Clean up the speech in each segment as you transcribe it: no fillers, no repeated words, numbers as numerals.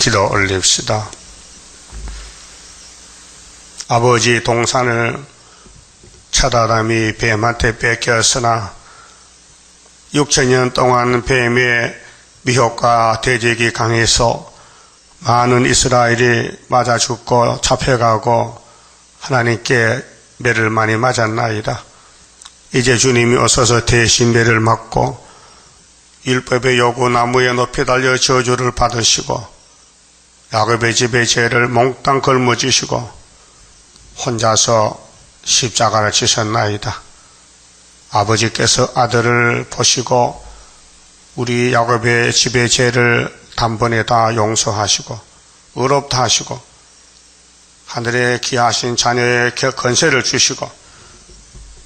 기도 올립시다. 아버지, 동산을 차다람이 뱀한테 뺏겼으나 6천년 동안 뱀의 미혹과 대적이 강해서 많은 이스라엘이 맞아 죽고 잡혀가고 하나님께 매를 많이 맞았나이다. 이제 주님이 오셔서 대신 매를 맞고 율법의 요구 나무에 높이 달려 저주를 받으시고 야곱의 집의 죄를 몽땅 걸머지시고 혼자서 십자가를 지셨나이다. 아버지께서 아들을 보시고 우리 야곱의 집의 죄를 단번에 다 용서하시고 의롭다 하시고 하늘에 귀하신 자녀의 권세를 주시고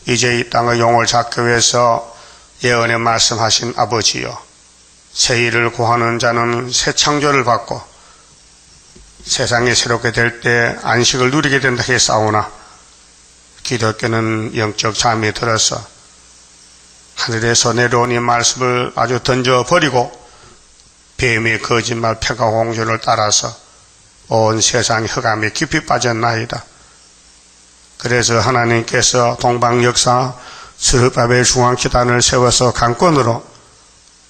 이제 이 땅의 영을 잡기 위해서 예언의 말씀하신 아버지여, 새 일을 구하는 자는 새 창조를 받고 세상이 새롭게 될 때 안식을 누리게 된다 했사오나 기독교는 영적 잠이 들어서 하늘에서 내려온 이 말씀을 아주 던져버리고 뱀의 거짓말 패가 홍조를 따라서 온 세상이 흑암에 깊이 빠졌나이다. 그래서 하나님께서 동방역사 스룹바벨 중앙기단을 세워서 강권으로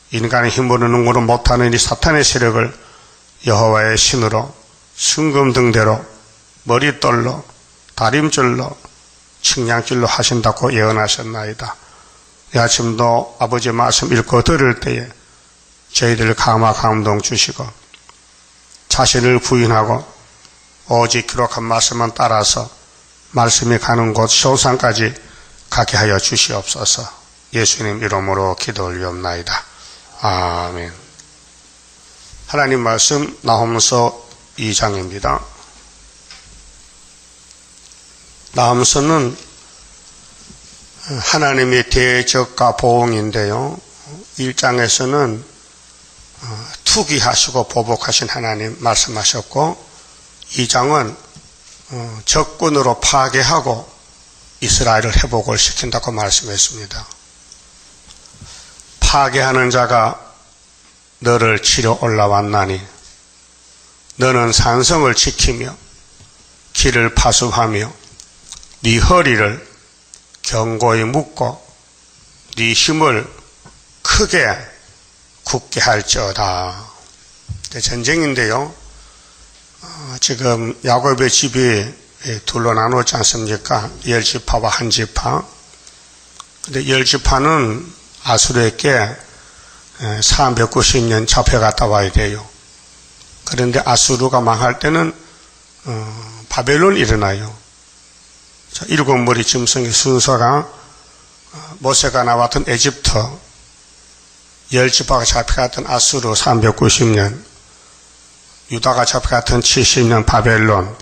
인간의 힘으로 능으로 못하는 이 사탄의 세력을 여호와의 신으로 순금등대로 머릿돌로 다림줄로 측량줄로 하신다고 예언하셨나이다. 이 아침도 아버지의 말씀 읽고 들을 때에 저희들 감화 감동 주시고 자신을 부인하고 오직 기록한 말씀만 따라서 말씀이 가는 곳 쇼산까지 가게 하여 주시옵소서. 예수님 이름으로 기도 올리옵나이다. 아멘. 하나님 말씀 나홈서 2장입니다. 나홈서는 하나님의 대적과 보응인데요. 1장에서는 투기하시고 보복하신 하나님 말씀하셨고 2장은 적군으로 파괴하고 이스라엘을 회복을 시킨다고 말씀했습니다. 파괴하는 자가 너를 치러 올라왔나니 너는 산성을 지키며 길을 파수하며 네 허리를 견고히 묶고 네 힘을 크게 굳게 할지어다. 전쟁인데요. 지금 야곱의 집이 둘로 나누었지 않습니까? 10지파와 1지파. 근데 10지파는 아수르에게 490년 잡혀갔다 와야 돼요. 그런데 아수르가 망할 때는 바벨론이 일어나요. 자, 7머리 짐승의 순서가 모세가 나왔던 에집트, 10지파가 잡혀갔던 아수르 390년, 유다가 잡혀갔던 70년 바벨론,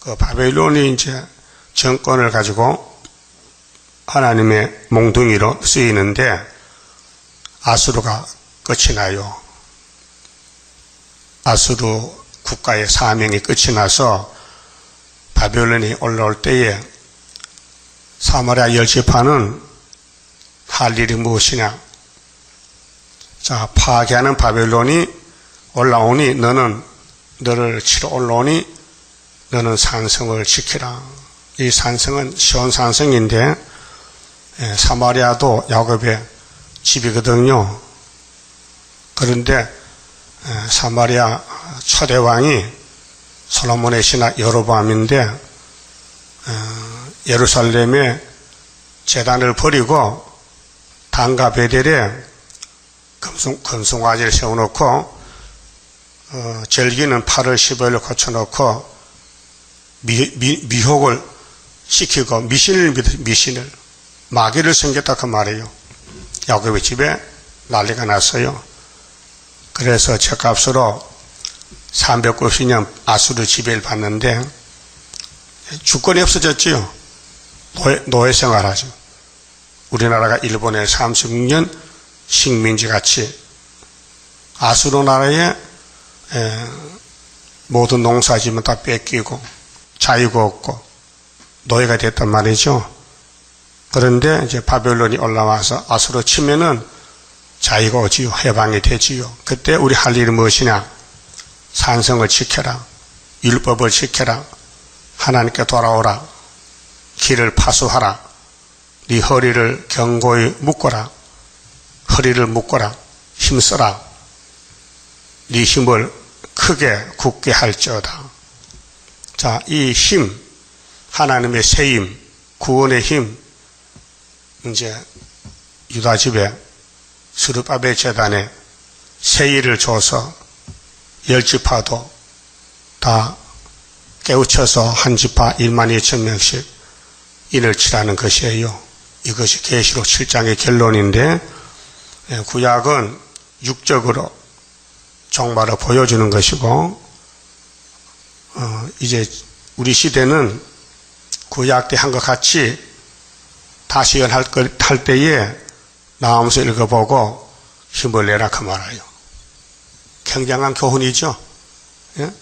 그 바벨론이 이제 정권을 가지고 하나님의 몽둥이로 쓰이는데 아수르가 끝이 나요. 아수르 국가의 사명이 끝이 나서 바벨론이 올라올 때에 사마리아 10지파는 할 일이 무엇이냐? 자, 파괴하는 바벨론이 올라오니 너를 치러 올라오니 너는 산성을 지키라. 이 산성은 시온산성인데 사마리아도 야곱의 집이거든요. 그런데 사마리아 초대왕이 솔로몬의 신하 여로보암인데 예루살렘에 제단을 버리고 단과 베델에 금송아지를 세워놓고 절기는 8월 15일로 고쳐놓고 미혹을 시키고 미신을 마귀를 섬겼다 그 말이에요. 야곱의 집에 난리가 났어요. 그래서 죗값으로 390년 아수르 지배를 받는데 주권이 없어졌지요. 노예 생활하죠. 우리나라가 일본에 36년 식민지 같이 아수르 나라에 모든 농사지면 다 뺏기고 자유가 없고 노예가 됐단 말이죠. 그런데 이제 바벨론이 올라와서 아수르 치면은 자유가 오지요. 해방이 되지요. 그때 우리 할 일이 무엇이냐? 산성을 지켜라. 율법을 지켜라. 하나님께 돌아오라. 길을 파수하라. 네 허리를 견고히 묶어라. 허리를 묶어라. 힘써라. 네 힘을 크게 굳게 할지어다. 자, 이 힘, 하나님의 새 힘, 구원의 힘, 이제 유다 집에 스룹바벨 제단에 새 일을 줘서 10지파도 다 깨우쳐서 한 지파 1만 2천 명씩 인을 치라는 것이에요. 이것이 계시록 7장의 결론인데, 구약은 육적으로 종말을 보여주는 것이고, 이제 우리 시대는 구약 때 한 것 같이 다시 할 때에 나오면서 읽어보고 힘을 내라 그 말이에요. 굉장한 교훈이죠. 예?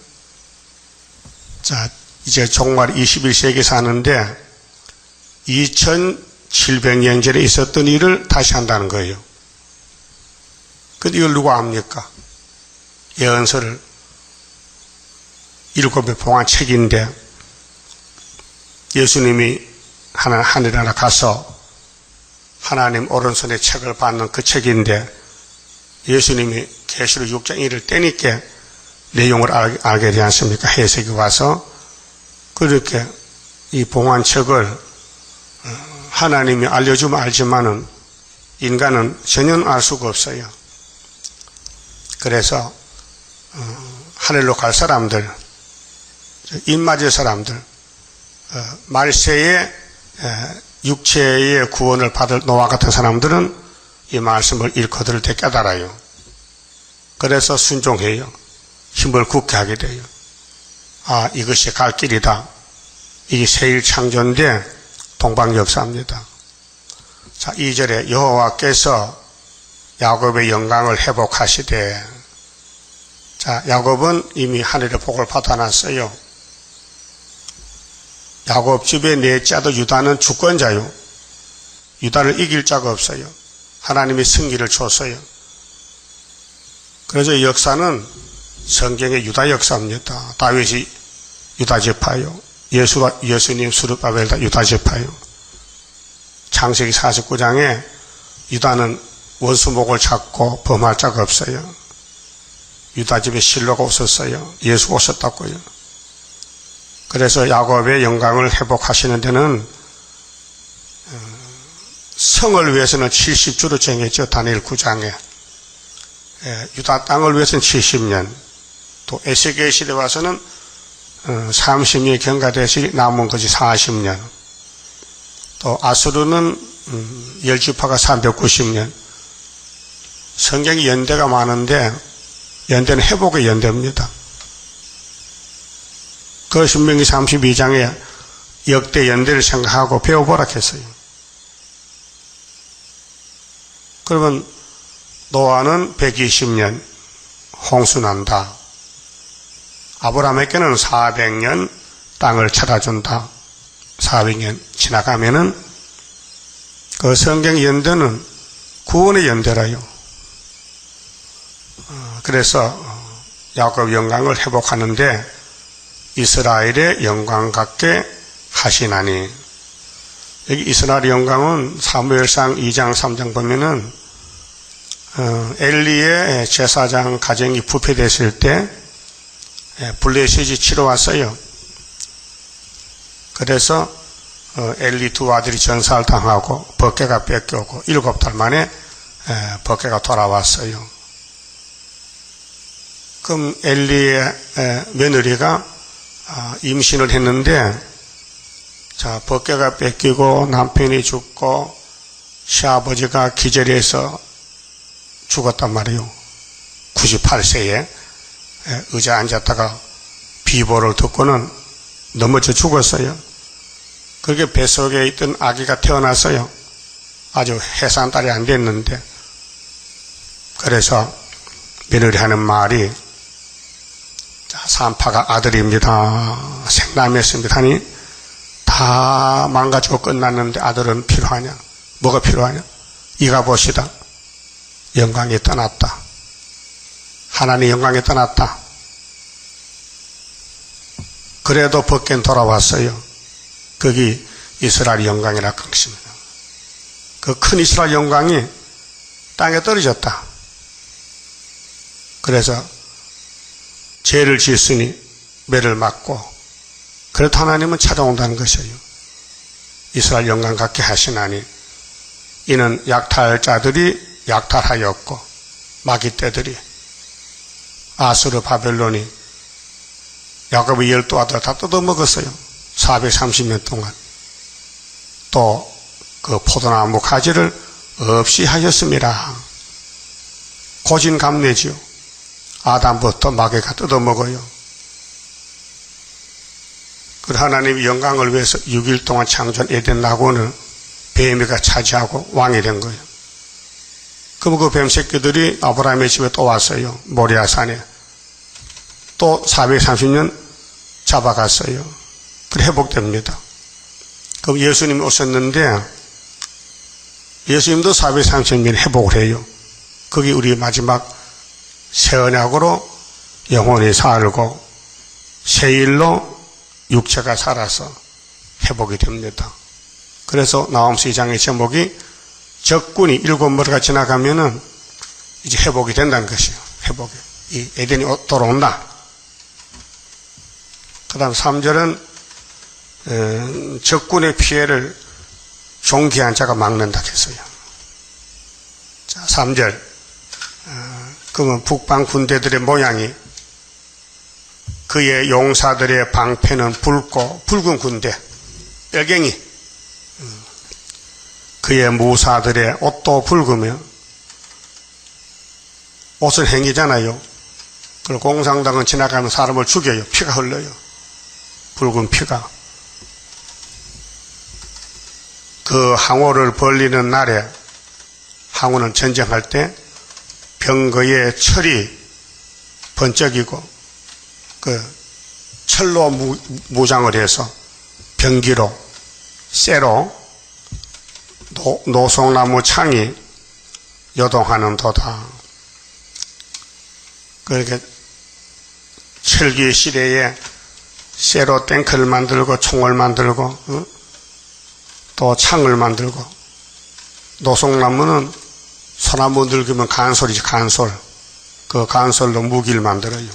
자, 이제 종말 21세기 사는데 2700년 전에 있었던 일을 다시 한다는 거예요. 근데 이걸 누가 압니까? 예언서를 7배 봉한 책인데 예수님이 하늘나라 가서 하나님 오른손에 책을 받는 그 책인데 예수님이 계시록 6장 1을 떼니까 내용을 알게 되지 않습니까? 해석이 와서 그렇게 이 봉한 책을 하나님이 알려주면 알지만은 인간은 전혀 알 수가 없어요. 그래서 하늘로 갈 사람들, 입 맞을 사람들, 말세의 육체의 구원을 받을 노아 같은 사람들은 이 말씀을 일코들을 때 깨달아요. 그래서 순종해요. 힘을 굳게 하게 돼요. 아, 이것이 갈 길이다. 이게 새일 창조인데 동방역사입니다. 자, 2절에 여호와께서 야곱의 영광을 회복하시되, 자, 야곱은 이미 하늘의 복을 받아놨어요. 야곱 집의 넷째 아들 유다는 주권자요. 유다를 이길 자가 없어요. 하나님이 승리를 줬어요. 그래서 이 역사는 성경의 유다 역사입니다. 다윗이 유다 지파요. 예수님 스룹바벨 다 유다 지파요. 창세기 49장에 유다는 원수목을 잡고 범할 자가 없어요. 유다 집에 실로가 없었어요. 예수가 오셨다고요. 그래서 야곱의 영광을 회복하시는 데는 성을 위해서는 70주로 정했죠. 다니엘 9장에. 유다 땅을 위해서는 70년, 또 에스겔 시대 와서는 30년이 경과되시 남은 것이 40년, 또 아수르는 10지파가 390년. 성경이 연대가 많은데 연대는 회복의 연대입니다. 그 신명기 32장에 역대 연대를 생각하고 배워보라 했어요. 그러면 노아는 120년 홍수난다. 아브라함에게는 400년 땅을 찾아준다. 400년 지나가면은 그 성경 연대는 구원의 연대라요. 그래서 야곱 영광을 회복하는데 이스라엘의 영광 같게 하시나니, 여기 이스라엘의 영광은 사무엘상 2장 3장 보면은 엘리의 제사장 가정이 부패됐을 때 블레셋이 치러 왔어요. 그래서 엘리 두 아들이 전사를 당하고 벗개가 뺏겨오고 7달 만에 벗개가 돌아왔어요. 그럼 엘리의 며느리가 임신을 했는데, 자, 벗개가 뺏기고 남편이 죽고 시아버지가 기절해서 죽었단 말이에요. 98세에 의자에 앉았다가 비보를 듣고는 넘어져 죽었어요. 그렇게 뱃속에 있던 아기가 태어났어요. 아주 해산달이 안 됐는데, 그래서 며느리 하는 말이, 자, 산파가 아들입니다. 생남했습니다. 하니 다 망가지고 끝났는데 아들은 필요하냐? 뭐가 필요하냐? 이가 보시다. 영광이 떠났다. 하나님의 영광이 떠났다. 그래도 벗긴 돌아왔어요. 거기 이스라엘 영광이라 그 것입니다. 그 큰 이스라엘 영광이 땅에 떨어졌다. 그래서 죄를 지었으니 매를 맞고, 그래도 하나님은 찾아온다는 것이에요. 이스라엘 영광 갖게 하시나니 이는 약탈자들이 약탈하였고 마귀떼들이 아수르 바벨론이 야곱의 12아들 다 뜯어먹었어요. 430년 동안. 또 그 포도나무 가지를 없이 하셨습니다. 고진감래지요. 아담부터 마귀가 뜯어먹어요. 그 하나님의 영광을 위해서 6일 동안 창조한 에덴 낙원을 뱀이가 차지하고 왕이 된 거예요. 그럼 그 뱀 새끼들이 아브라함의 집에 또 왔어요. 모리아산에. 또 430년 잡아갔어요. 그래 회복됩니다. 그럼 예수님이 오셨는데 예수님도 430년 회복을 해요. 그게 우리 마지막 새 언약으로 영혼이 살고 새일로 육체가 살아서 회복이 됩니다. 그래서 나홈스 2장의 제목이 적군이 7머리가 지나가면은 이제 회복이 된다는 것이에요. 회복이. 이 에덴이 돌아온다. 그 다음 3절은 적군의 피해를 존귀한 자가 막는다 했어요. 자, 3절. 그러면 북방 군대들의 모양이 그의 용사들의 방패는 붉고 붉은 군대, 빨갱이. 그의 무사들의 옷도 붉으며, 옷은 행이잖아요. 그리고 공산당은 지나가면 사람을 죽여요. 피가 흘러요. 붉은 피가. 그 항우를 벌리는 날에, 항우는 전쟁할 때 병거의 철이 번쩍이고 그 철로 무장을 해서 병기로, 쇠로 노송나무 창이 요동하는 도다. 그렇게 철기 시대에 쇠로 탱크를 만들고 총을 만들고 또 창을 만들고, 노송나무는 소나무 늙으면 간솔이지, 간솔. 그 간솔로 무기를 만들어요.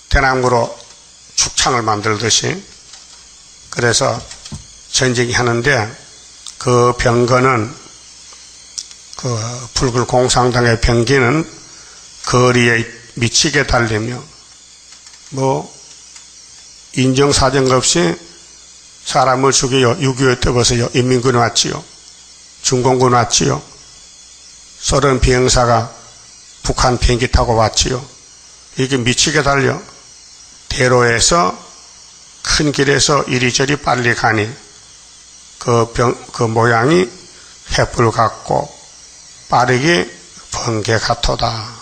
대나무로 축창을 만들듯이. 그래서 전쟁이 하는데 그 병거는, 그 붉은 공산당의 병기는 거리에 미치게 달리며 인정사정 없이 사람을 죽여요. 6.25 때 벌써요. 인민군이 왔지요. 중공군이 왔지요. 소련 비행사가 북한 비행기 타고 왔지요. 이게 미치게 달려. 대로에서 큰 길에서 이리저리 빨리 가니 그 모양이 횃불 같고 빠르게 번개 같도다.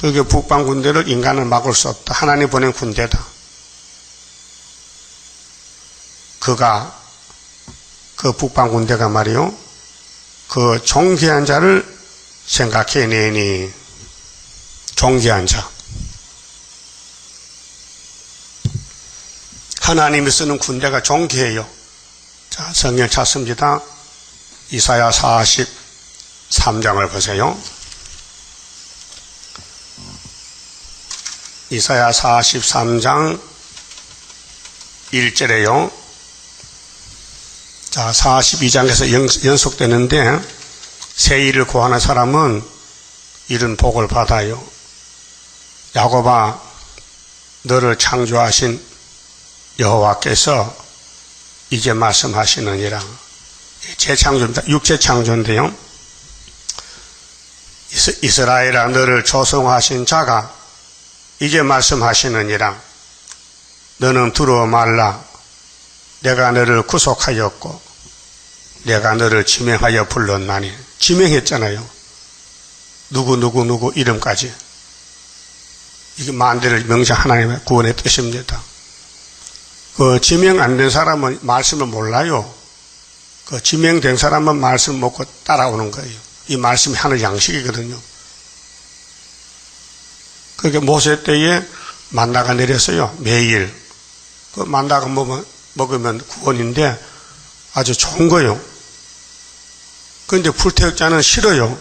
그게 북방 군대를 인간은 막을 수 없다. 하나님 보낸 군대다. 그가, 그 북방 군대가 말이요, 그 존귀한 자를 생각해내니. 존귀한 자. 하나님이 쓰는 군대가 존귀해요. 자, 성경 찾습니다. 이사야 43장을 보세요. 이사야 43장 1절에요. 자, 42장에서 연속되는데, 새 일을 구하는 사람은 이런 복을 받아요. 야곱아, 너를 창조하신 여호와께서 이제 말씀하시느니라. 재창조입니다. 육체 창조인데요. 이스라엘아, 너를 조성하신 자가 이제 말씀하시느니라. 너는 두려워 말라. 내가 너를 구속하였고 내가 너를 지명하여 불렀나니. 지명했잖아요. 누구 이름까지. 이게 만대를 명장 하나님의 구원의 뜻입니다. 그 지명 안 된 사람은 말씀을 몰라요. 그 지명된 사람은 말씀 먹고 따라오는 거예요. 이 말씀이 하는 양식이거든요. 그러니까 모세 때에 만나가 내렸어요. 매일. 그 만나가 먹으면 구원인데 아주 좋은 거요. 그런데 불태역자는 싫어요.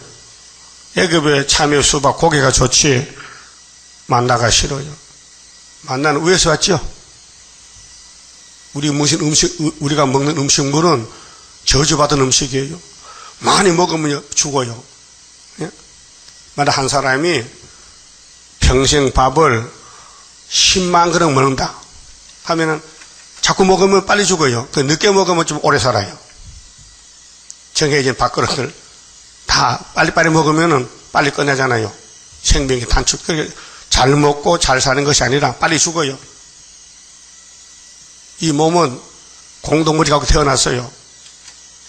애굽의 참외, 수박, 고기가 좋지 만나가 싫어요. 만나는 위에서 왔죠? 우리가 먹는 음식물은 저주받은 음식이에요. 많이 먹으면 죽어요. 예? 만약 한 사람이 평생 밥을 10만 그릇 먹는다 하면은 자꾸 먹으면 빨리 죽어요. 그 늦게 먹으면 좀 오래 살아요. 정해진 밥그릇을 다 빨리빨리 먹으면은 빨리 끝나잖아요. 생명이 단축. 잘 먹고 잘 사는 것이 아니라 빨리 죽어요. 이 몸은 공동물이 갖고 태어났어요.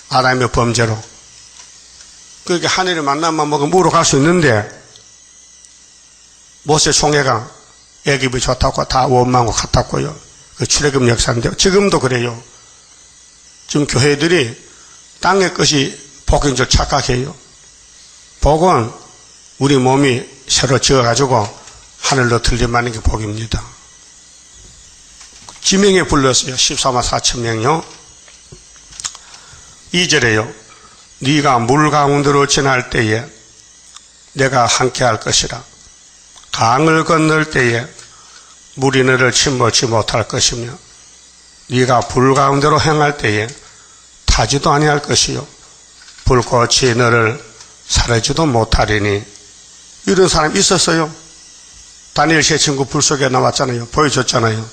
아담의 범죄로. 그렇게 하늘의 만남만 먹으면 무로 갈 수 있는데 모세 총회가 애굽이 좋다고 다 원망하고 같았고요. 그 출애굽 역사인데 지금도 그래요. 지금 교회들이 땅의 것이 복인 줄 착각해요. 복은 우리 몸이 새로 지어가지고 하늘로 들림하는 게 복입니다. 지명에 불렀어요. 14만 4천 명요. 2절에요. 네가 물 가운데로 지날 때에 내가 함께할 것이라. 강을 건널 때에 물이 너를 침몰치 못할 것이며 네가 불 가운데로 행할 때에 타지도 아니할 것이요 불꽃이 너를 사르지도 못하리니. 이런 사람 있었어요. 다니엘 세 친구 불 속에 나왔잖아요. 보여줬잖아요.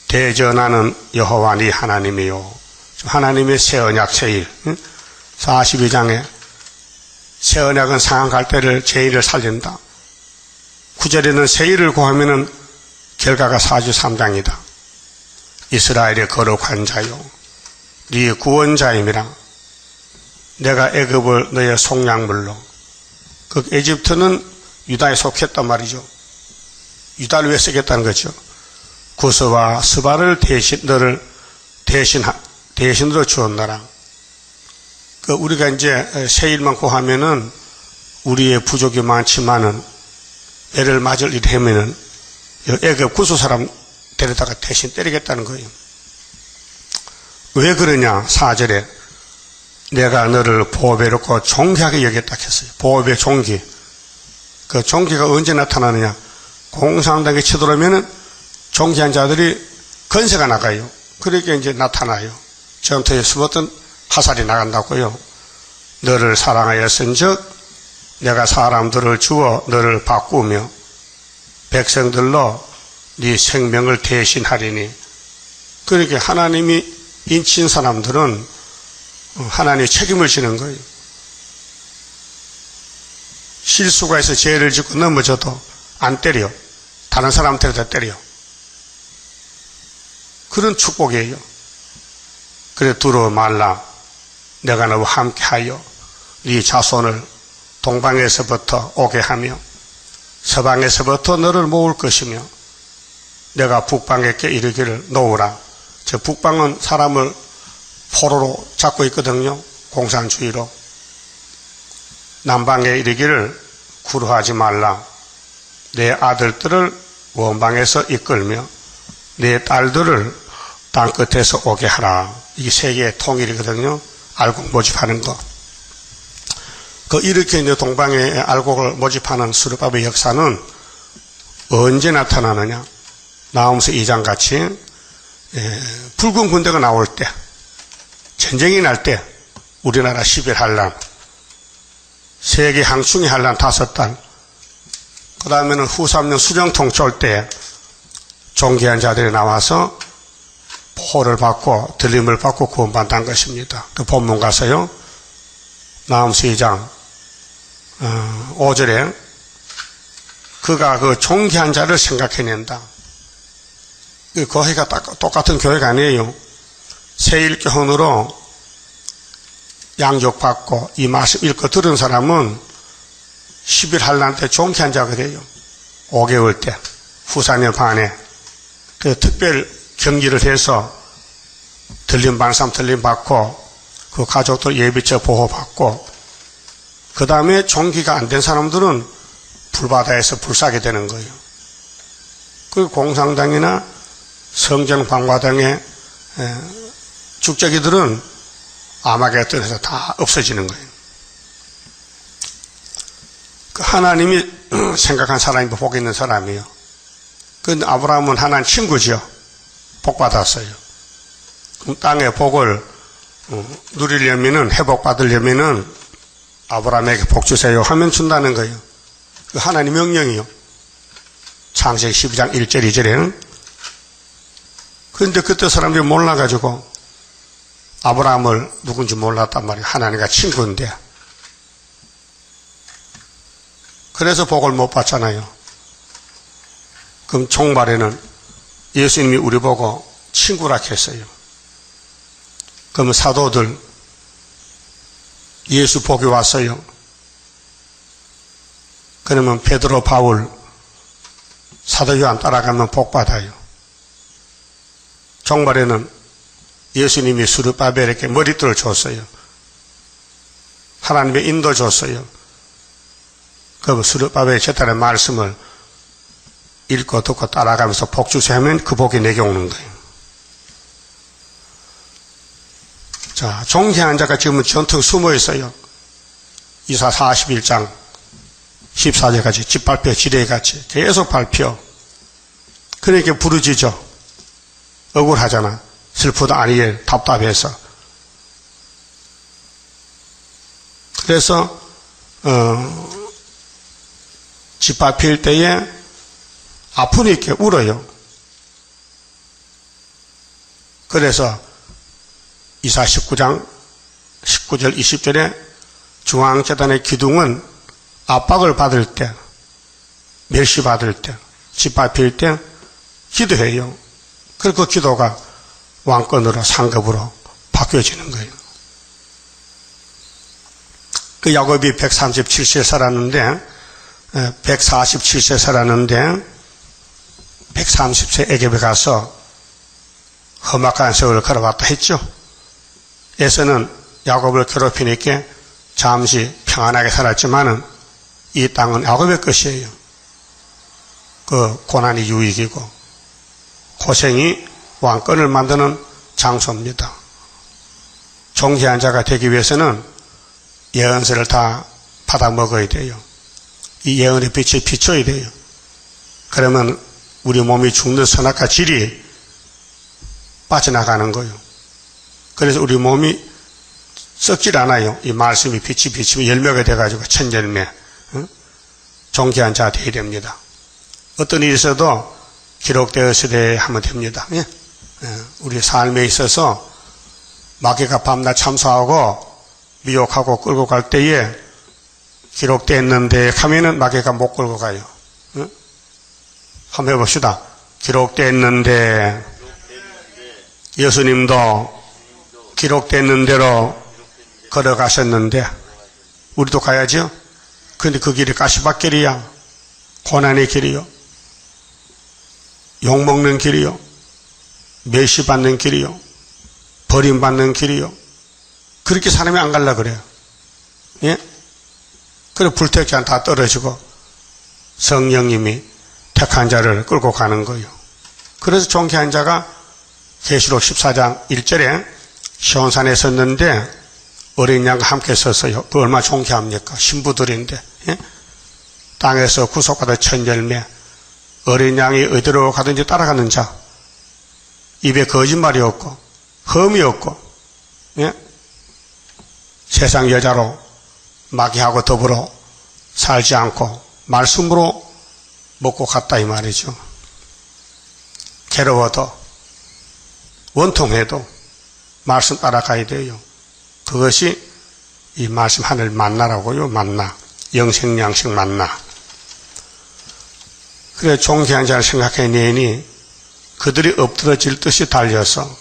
대전하는 여호와 네 하나님이요. 하나님의 새 언약 세일 42장에 새 언약은 상한 갈대를 제일을 살린다. 9절에는 세일을 구하면은 결과가 43장이다. 이스라엘의 거룩한 자요 네 구원자임이라. 내가 애굽을 너의 속량물로. 그 에집트는 유다에 속했단 말이죠. 유다를 왜 쓰겠다는 거죠. 구스와 스바를 너를 대신으로 주었노라. 그 우리가 이제 세일만 구하면은 우리의 부족이 많지만은 애를 맞을 일 하면은 애굽 구스 사람 데려다가 대신 때리겠다는 거예요. 왜 그러냐? 4절에 내가 너를 보배롭고 존귀하게 여겼다 했어요. 보배 존귀. 그 존귀가 언제 나타나느냐? 공산당에 치들어오면은 존귀한 자들이 건세가 나가요. 그렇게 이제 나타나요. 전투에 숨었던 화살이 나간다고요. 너를 사랑하였은즉 내가 사람들을 주어 너를 바꾸며 백성들로 네 생명을 대신하리니. 그렇게 하나님이 인친 사람들은 하나님의 책임을 지는 거예요. 실수가 해서 죄를 짓고 넘어져도 안 때려. 다른 사람한테도 때려. 그런 축복이에요. 그래 두루 말라. 내가 너와 함께하여 네 자손을 동방에서부터 오게 하며 서방에서부터 너를 모을 것이며 내가 북방에게 이르기를 놓으라. 저 북방은 사람을 포로로 잡고 있거든요. 공산주의로. 남방에 이르기를 구루하지 말라. 내 아들들을 원방에서 이끌며 내 딸들을 땅끝에서 오게 하라. 이게 세계의 통일이거든요. 알곡 모집하는 거. 이렇게 이제 동방에 알곡을 모집하는 수르바벨의 역사는 언제 나타나느냐? 나홈서 2장 같이 붉은 군대가 나올 때, 전쟁이 날 때, 우리나라 10일 한란, 세계 항충이 한란 5달, 그 다음에는 후 3년 수정통 쫄 때 존귀한 자들이 나와서 보호를 받고 들림을 받고 구원받는 것입니다. 그 본문 가서요. 나홈서 2장 5절에 그가 그 존귀한 자를 생각해낸다. 그 교회가 똑같은 교회가 아니에요. 세일교훈으로 양육받고 이 말씀 읽고 들은 사람은 10일 한란 때 존귀한 자가 돼요. 5개월 때 후사년 반에 그 특별 경기를 해서 들림 받는 사람 들림 받고 그 가족들 예비처 보호받고 그 다음에 종기가 안 된 사람들은 불바다에서 불사게 되는 거예요. 그 공산당이나 성전방화당의 죽저기들은 아마겟돈에서 다 없어지는 거예요. 그 하나님이 생각한 사람이 복 있는 사람이에요. 그 아브라함은 하나님 친구죠. 복 받았어요. 그럼 땅의 복을 누리려면은, 회복받으려면은 아브라함에게 복 주세요 하면 준다는 거예요. 그 하나님 명령이요. 창세기 12장 1절 2절에는. 그런데 그때 사람들이 몰라가지고 아브라함을 누군지 몰랐단 말이에요. 하나님과 친구인데. 그래서 복을 못 받잖아요. 그럼 종말에는 예수님이 우리 보고 친구라 했어요. 그러면 사도들 예수 복이 왔어요. 그러면 베드로, 바울, 사도 요한 따라가면 복 받아요. 종말에는 예수님이 스룹바벨에게 머리띠를 줬어요. 하나님의 인도 줬어요. 그럼 스룹바벨이 제단의 말씀을 읽고 듣고 따라가면서 복 주세요 하면 그 복이 내게 오는 거예요. 자, 종회한 자가 지금은 전투 숨어 있어요. 이사 41장 14절까지 짓발표 지뢰같이 계속 발표. 그러니까 부르짖어. 억울하잖아. 슬프다 아니엘 답답해서. 그래서 짓밟힐 때에 아프니까 울어요. 그래서 이사 19장 19절 20절에 중앙재단의 기둥은 압박을 받을 때, 멸시받을 때, 짓밟힐 때 기도해요. 그리고 그 기도가 왕권으로 상급으로 바뀌어지는 거예요. 그 야곱이 137세 살았는데 147세 살았는데 130세 애굽에 가서 험악한 세월을 걸어왔다 했죠. 에서는 야곱을 괴롭히니까 잠시 평안하게 살았지만은 이 땅은 야곱의 것이에요. 그 고난이 유익이고 고생이 왕권을 만드는 장소입니다. 종회한 자가 되기 위해서는 예언서를 다 받아 먹어야 돼요. 이 예언의 빛에 비춰야 돼요. 그러면 우리 몸이 죽는 선악과 질이 빠져나가는 거예요. 그래서 우리 몸이 썩질 않아요. 이 말씀이 빛이 비치면 열매가 돼가지고 천열매, 종회한 자가 되어야 됩니다. 어떤 일이 있어도 기록되었으되 하면 됩니다. 예? 우리 삶에 있어서 마귀가 밤낮 참소하고 미혹하고 끌고 갈 때에 기록됐는데 하면은 마귀가 못 끌고 가요. 예? 한번 해봅시다. 기록됐는데 예수님도 기록됐는 대로 걸어가셨는데 우리도 가야죠. 그런데 그 길이 가시밭길이야. 고난의 길이요. 욕먹는 길이요. 멸시받는 길이요. 버림받는 길이요. 그렇게 사람이 안 갈라 그래요. 예? 그래 불택자 다 떨어지고 성령님이 택한 자를 끌고 가는 거예요. 그래서 종회한 자가 계시록 14장 1절에 시온산에 섰는데 어린 양과 함께 섰어요. 그 얼마나 존귀합니까? 신부들인데. 예? 땅에서 구속받은 천열매, 어린 양이 어디로 가든지 따라가는 자, 입에 거짓말이 없고 흠이 없고, 예? 세상 여자로 마귀하고 더불어 살지 않고 말씀으로 먹고 갔다 이 말이죠. 괴로워도 원통해도 말씀 따라가야 돼요. 그것이 이 말씀 하늘 만나라고요. 만나. 영생양식 만나. 그래 종회한 자를 생각해내니 그들이 엎드러질 듯이 달려서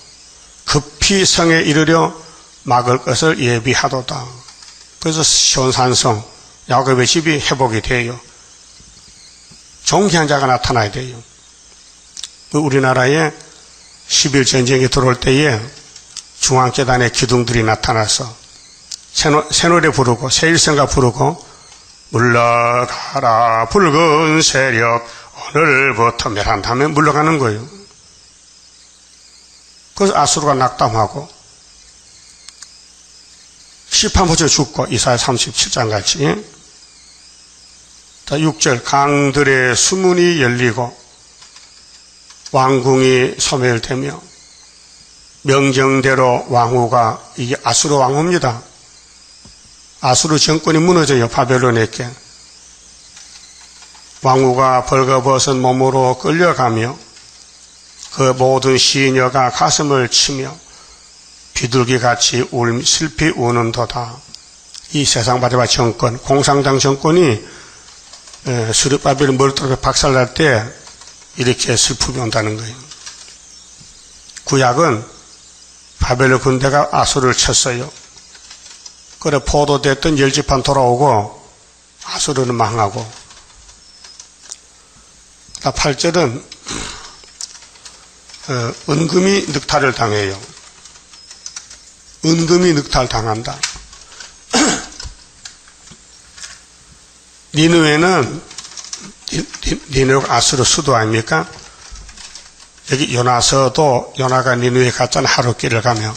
급히 성에 이르려 막을 것을 예비하도다. 그래서 시온산성 야곱의 집이 회복이 돼요. 종회한 자가 나타나야 돼요. 우리나라에 11전쟁이 들어올 때에 중앙재단의 기둥들이 나타나서 새 노래 부르고 새 일성가 부르고 물러가라 붉은 세력 오늘부터 멸한 다음에 물러가는 거예요. 그래서 아수르가 낙담하고 시판포체 죽고 이사야 37장 같이 6절 강들의 수문이 열리고 왕궁이 소멸되며 명정대로 왕후가 이게 아수르 왕후입니다. 아수르 정권이 무너져요. 바벨론에게. 왕후가 벌거벗은 몸으로 끌려가며 그 모든 시녀가 가슴을 치며 비둘기같이 슬피 우는도다. 이 세상 마지막 정권, 공산당 정권이 수르바벨 머리털에 박살날 때 이렇게 슬픔이 온다는 거예요. 구약은 바벨론 군대가 아수르를 쳤어요. 그래 포도됐던 10지판 돌아오고 아수르는 망하고. 8절은 은금이 늑탈을 당해요. 은금이 늑탈당한다. 니느웨는 니느웨가 아수르 수도 아닙니까? 여기 요나서도 요나가 니느웨 갔잖아. 하룻길을 가며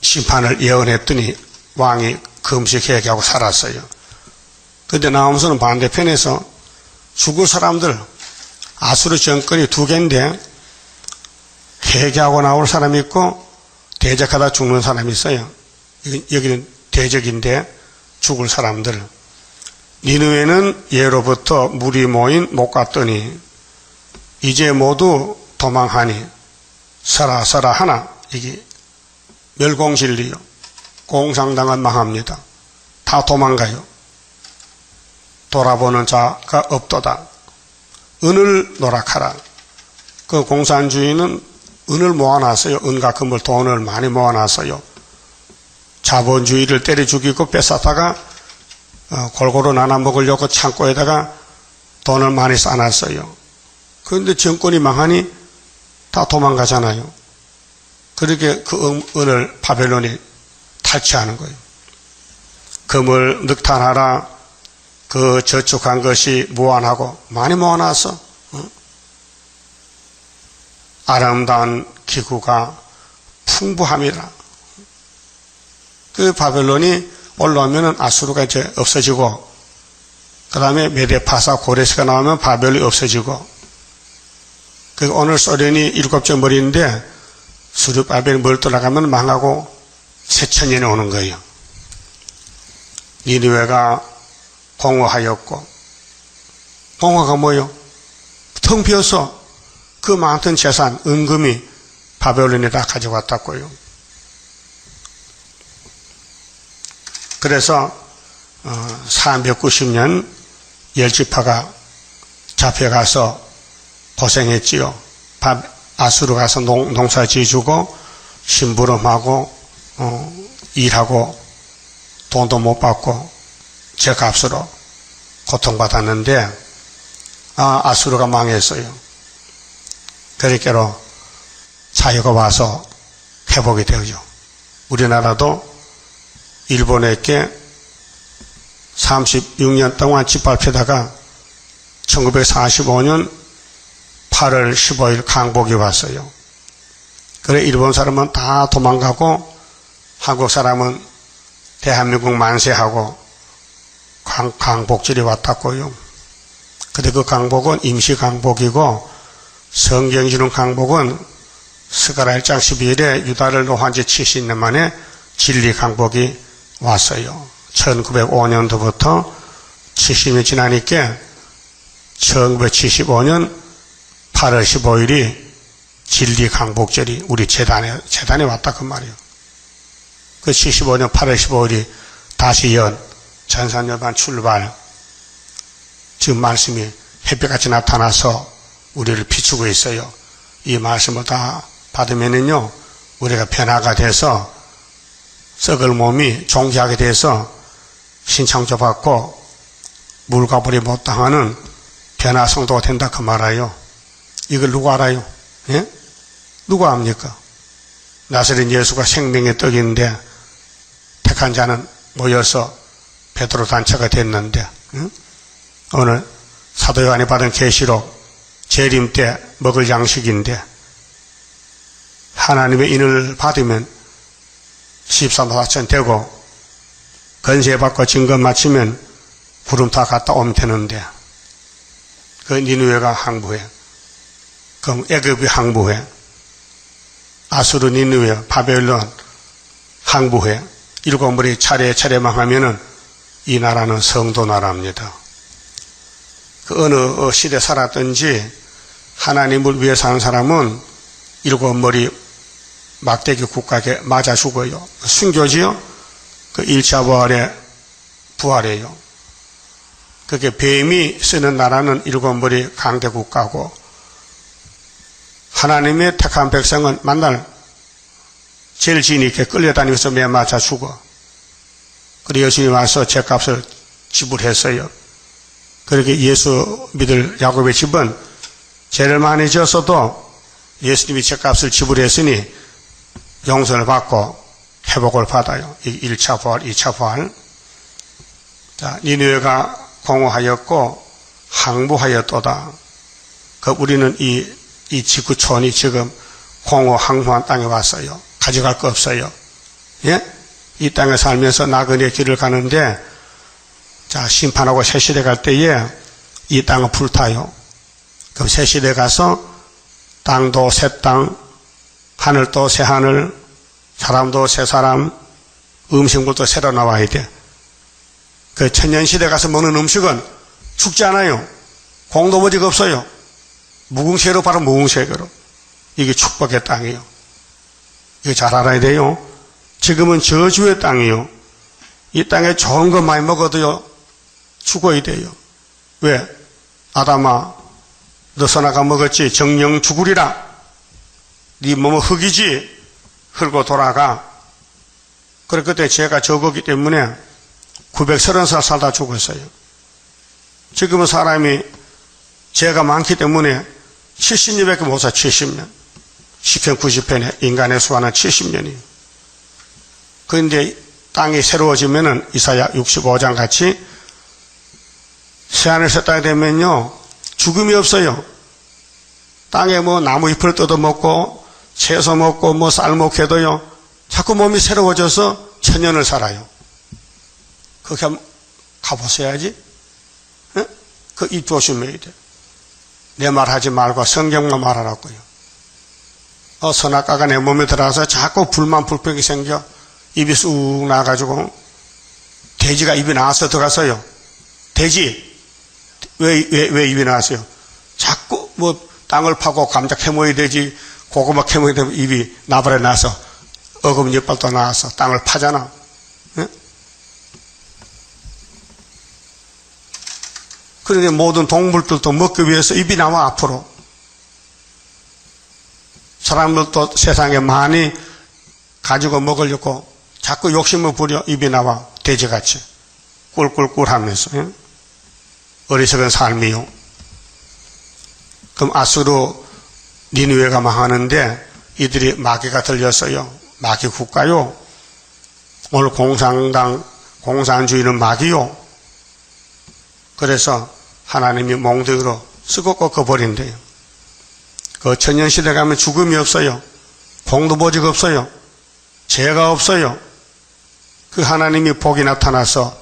심판을 예언했더니 왕이 금식회개하고 살았어요. 그런데 나홈서는 반대편에서 죽을 사람들, 아수르 정권이 2개인데 회개하고 나올 사람이 있고 대적하다 죽는 사람이 있어요. 여기는 대적인데 죽을 사람들. 니느웨는 예로부터 물이 모인 못 갔더니 이제 모두 도망하니 서라 하나. 이게 멸공진리요. 공산당은 망합니다. 다 도망가요. 돌아보는 자가 없도다. 은을 노락하라. 그 공산주의는 은을 모아놨어요. 은과 금을, 돈을 많이 모아놨어요. 자본주의를 때려 죽이고 뺏었다가 골고루 나눠 먹으려고 창고에다가 돈을 많이 쌓아놨어요. 그런데 정권이 망하니 다 도망가잖아요. 그렇게 그 은을 바벨론이 탈취하는 거예요. 금을 늑탈하라. 그 저축한 것이 무한하고 많이 모아놨어. 아름다운 기구가 풍부함이라. 그 바벨론이 올라오면 아수르가 이제 없어지고, 그 다음에 메데파사 고레스가 나오면 바벨이 없어지고, 그 오늘 소련이 7째 머리인데 수르바벨 머리 돌아가면 망하고 새천년이 오는 거예요. 니느웨가 공허하였고, 공허가 뭐요? 텅 비어서 그 많던 재산, 은금이 바벨론에 다 가져갔다고요. 그래서 490년 10지파가 잡혀가서 고생했지요. 아수르 가서 농사 지어주고 심부름하고 일하고 돈도 못 받고 제값으로 고통받았는데 아수르가 망했어요. 그러니까 자유가 와서 회복이 되죠. 우리나라도 일본에게 36년 동안 짓밟히다가 1945년 8월 15일 강복이 왔어요. 그래 일본 사람은 다 도망가고 한국 사람은 대한민국 만세하고 강복절이 왔다고요. 근데 그 강복은 임시 강복이고 성경이 주는 강복은 스가랴 1장 12일에 유다를 노한 지 70년 만에 진리 강복이 왔어요. 1905년도부터 70년 지나니까 1975년 8월 15일이 진리 강복절이 우리 재단에 왔다 그 말이에요. 그 75년 8월 15일이 다시 전산여반 출발. 지금 말씀이 햇빛같이 나타나서 우리를 비추고 있어요. 이 말씀을 다 받으면은요, 우리가 변화가 돼서 썩을 몸이 종기하게 돼서 신창조 받고 물과 불이 못 당하는 변화 성도가 된다 그 말이에요. 이걸 누가 알아요? 예? 누가 압니까? 나사렛 예수가 생명의 떡인데 택한 자는 모여서 베드로 단체가 됐는데, 응? 오늘 사도 요한이 받은 계시록 재림 때 먹을 양식인데 하나님의 인을 받으면 14만 4천 되고 건세 받고 증거 마치면 구름 다 갔다 오면 되는데 그 니느웨가 항복해. 그럼 애굽이 항복해. 아수르, 니느웨, 바벨론 항복해. 일곱 머리 차례 망하면은 이 나라는 성도 나라입니다. 그 어느 시대 살았든지 하나님을 위해 사는 사람은 일곱 머리 막대기 국가에 맞아 죽어요. 순교지요. 그 1차 부활이에요. 그게 뱀이 쓰는 나라는 일곱 머리 강대 국가고 하나님의 택한 백성은 만날 제일 지니께 끌려다니면서 매 맞아 죽어. 그래서 예수님이 와서 죗값을 지불했어요. 그렇게 예수 믿을 야곱의 집은 죄를 많이 지었어도 예수님이 죗값을 지불했으니 용서를 받고 회복을 받아요. 1차 부활, 2차 부활. 자, 니느웨가 공허하였고 항복하였도다. 그 우리는 이 지구촌이 지금 공허항무한 땅에 왔어요. 가져갈 거 없어요. 예? 이 땅에 살면서 나그네의 길을 가는데, 자, 심판하고 새시대 갈 때에 이 땅은 불타요. 그럼 새시대 가서 땅도 새 땅, 하늘도 새 하늘, 사람도 새 사람, 음식물도 새로 나와야 돼. 그 천년시대 가서 먹는 음식은 죽지 않아요. 공도버지가 없어요. 무궁세로 바로 무궁세로. 이게 축복의 땅이에요. 이거 잘 알아야 돼요. 지금은 저주의 땅이요. 이 땅에 좋은 거 많이 먹어도요, 죽어야 돼요. 왜? 아담아, 너 선악과 먹었지? 정령 죽으리라. 네 몸은 흙이지? 흙으로 돌아가. 그래, 그때 죄가 적었기 때문에 930살 살다 죽었어요. 지금은 사람이 죄가 많기 때문에 70년밖에 못 사, 70년. 10편, 90편에 인간의 수화는 70년이에요. 그런데 땅이 새로워지면은 이사야 65장 같이 새하늘 새 땅이 되면요, 죽음이 없어요. 땅에 뭐 나무 잎을 뜯어먹고, 채소 먹고, 뭐 쌀 먹게도요, 자꾸 몸이 새로워져서 천년을 살아요. 그렇게 한번 가보셔야지. 응? 그 입 조심해야 돼. 내 말 하지 말고 성경만 말하라고요. 선악과가 내 몸에 들어가서 자꾸 불만불평이 생겨. 입이 쑥 나가지고 돼지가 입이 나와서 들어가서요. 돼지 왜 입이 나왔어요? 자꾸 뭐 땅을 파고 감자 캐먹어야 되지, 고구마 캐먹어야 되면 입이 나발에 나서 어금 옆발도 나와서 땅을 파잖아. 네? 그런데 모든 동물들도 먹기 위해서 입이 나와 앞으로. 사람들도 세상에 많이 가지고 먹으려고 자꾸 욕심을 부려 입이 나와. 돼지같이 꿀꿀꿀 하면서. 예? 어리석은 삶이요. 그럼 아수르 니느웨가 망하는데 이들이 마귀가 들렸어요. 마귀 국가요. 오늘 공산주의는 마귀요. 그래서 하나님이 몽둥이로 쓰고 꺾어버린대요. 그 천년시대 가면 죽음이 없어요. 공도보지가 없어요. 죄가 없어요. 그 하나님이 복이 나타나서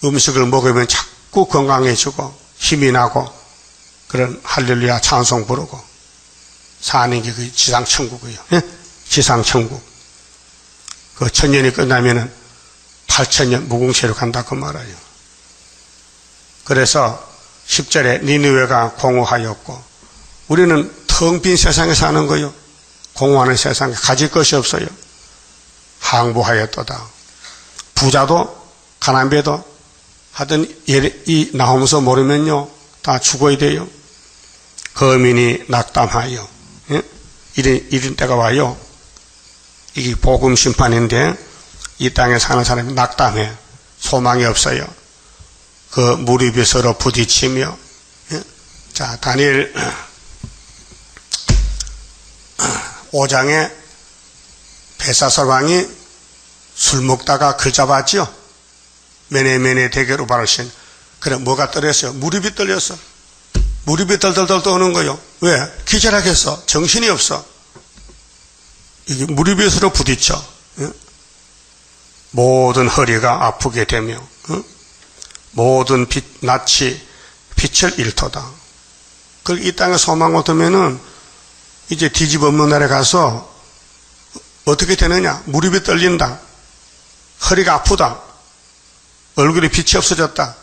음식을 먹으면 자꾸 건강해지고 힘이 나고 그런 할렐루야 찬송 부르고 사는 게 그 지상천국이에요. 예? 지상천국. 그 천년이 끝나면은 8천년 무궁세로 간다 그 말이에요. 그래서 10절에 니느웨가 공허하였고 우리는 텅 빈 세상에 사는 거요. 공허하는 세상에 가질 것이 없어요. 항복하였도다. 부자도 가난배도 하여튼 이 나오면서 모르면요 다 죽어야 돼요. 거민이 낙담하여. 예? 이런 때가 와요. 이게 복음 심판인데 이 땅에 사는 사람이 낙담해. 소망이 없어요. 그 무릎이 서로 부딪히며. 예? 자, 다니엘 5장에 벨사살 왕이 술 먹다가 글 잡았죠. 메네메네 대게로 바르신. 그래, 뭐가 떨렸어요? 무릎이 떨렸어. 무릎이 덜덜덜 떠오는 거요. 왜? 기절하겠어. 정신이 없어. 이게 무릎이 서로 부딪혀. 응? 모든 허리가 아프게 되며, 응? 모든 낯이 빛을 잃도다. 그 이 땅에 소망 얻으면은 이제 뒤집 없는 날에 가서 어떻게 되느냐? 무릎이 떨린다. 허리가 아프다. 얼굴에 빛이 없어졌다.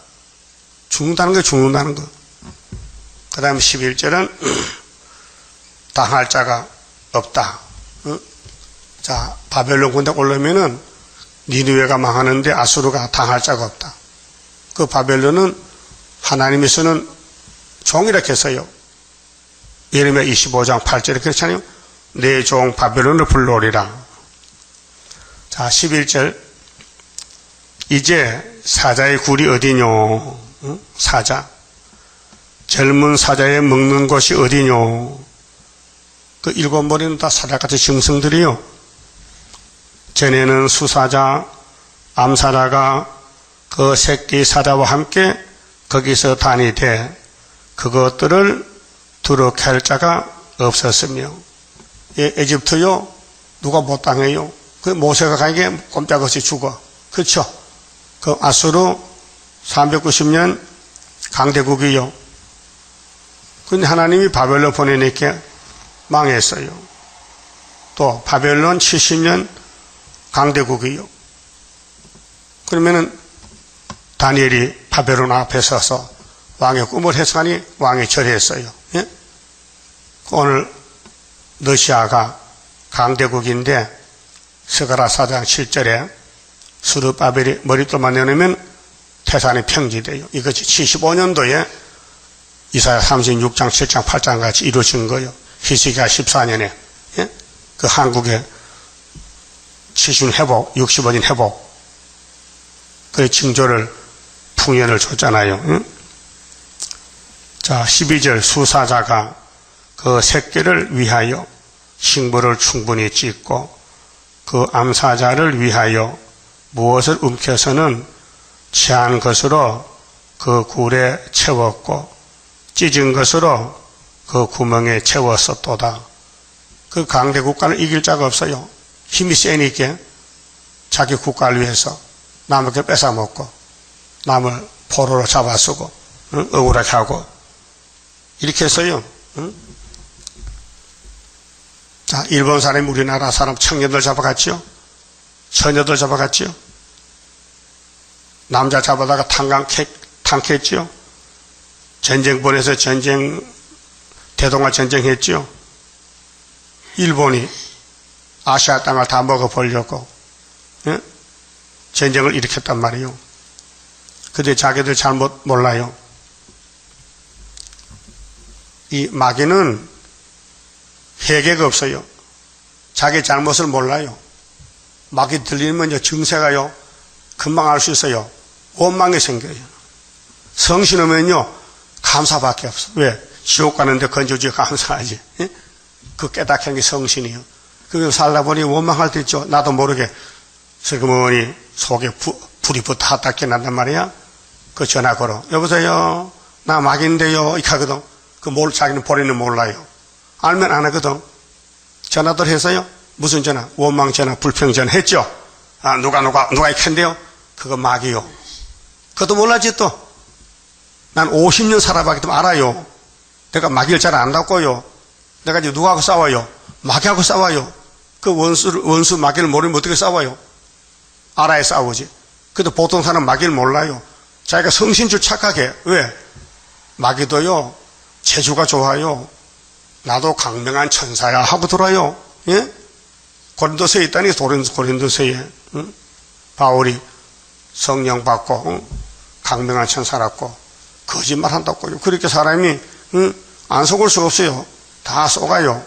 죽는다는 거, 죽는다는 거. 그 다음 11절은 당할 자가 없다. 응? 자, 바벨론 군대 올라오면은 니느웨가 망하는데 아수르가 당할 자가 없다. 그 바벨론은 하나님이 쓰는 종이라고 해서요. 예레미야 25장 8절에 그렇잖아요. 내 종 바벨론을 불러오리라. 자, 11절. 이제 사자의 굴이 어디뇨? 응? 사자. 젊은 사자에 먹는 곳이 어디뇨? 그 일곱 머리는 다 사자같이 짐승들이요. 전에는 수사자, 암사자가 그 새끼 사자와 함께 거기서 다니되 그것들을 두루 캘 자가 없었으며, 에집트요, 누가 못 당해요? 그 모세가 가니까 꼼짝없이 죽어. 그렇죠? 그 아수르 390년 강대국이요. 근데 하나님이 바벨론 보내니까 망했어요. 또 바벨론 70년 강대국이요. 그러면은 다니엘이 바벨론 앞에 서서 왕의 꿈을 해석하니 왕이 절했어요. 예? 오늘 러시아가 강대국인데 스가랴 4장 7절에 스룹바벨이 머릿돌만 내놓으면 태산이 평지돼요. 이것이 75년도에 이사야 36장 7장 8장 같이 이루어진 거예요. 히스기야 14년에 예? 그 한국의 70년 회복, 65년 회복 그 징조를 풍년을 줬잖아요. 응? 자, 12절 수사자가 그 새끼를 위하여 식물을 충분히 찢고 그 암사자를 위하여 무엇을 움켜서는 취한 것으로 그 굴에 채웠고 찢은 것으로 그 구멍에 채웠었도다. 그 강대 국가를 이길 자가 없어요. 힘이 세니까 자기 국가를 위해서 남에게 뺏어먹고 남을 포로로 잡아쓰고 응? 억울하게 하고 이렇게 해서요. 응? 자, 일본 사람이 우리나라 사람 청년들 잡아갔지요. 처녀들 잡아갔지요. 남자 잡아다가 탕했지요. 전쟁 보내서 대동아 전쟁했지요. 일본이 아시아 땅을 다 먹어버리려고 예? 전쟁을 일으켰단 말이에요. 근데 자기들 잘못 몰라요. 이 마귀는 회개가 없어요. 자기 잘못을 몰라요. 마귀 들리면요 증세가요 금방 알 수 있어요. 원망이 생겨요. 성신하면요 감사밖에 없어. 왜? 지옥 가는데 건져주기 감사하지. 예? 그 깨닫게 게 성신이요. 그게 살다 보니 원망할 때 있죠. 나도 모르게 슬그머니 속에 불이 붙어 핫하게 난단 말이야. 그 전화 걸어. 여보세요. 나 마귀인데요. 이렇게 하거든. 자기는 본인은 몰라요. 알면 안 하거든. 전화들 해서요. 무슨 전화? 원망 전화, 불평 전화 했죠. 아, 누가 이렇게 한대요. 그거 마귀요. 그것도 몰라지 또. 난 50년 살아봤기 때문에 알아요. 내가 마귀를 잘 안다고요. 내가 이제 누구하고 싸워요? 마귀하고 싸워요. 그 원수 마귀를 모르면 어떻게 싸워요? 알아야 싸우지. 그래도 보통 사람은 마귀를 몰라요. 자기가 성신 줄 착각해. 왜? 마귀도요, 재주가 좋아요. 나도 강명한 천사야 하고 들어요. 예? 고린도서에 있다니, 고린도서에. 응? 바울이 성령 받고, 응? 강명한 천사라고 거짓말 한다고요. 그렇게 사람이, 응? 안 속을 수 없어요. 다 속아요.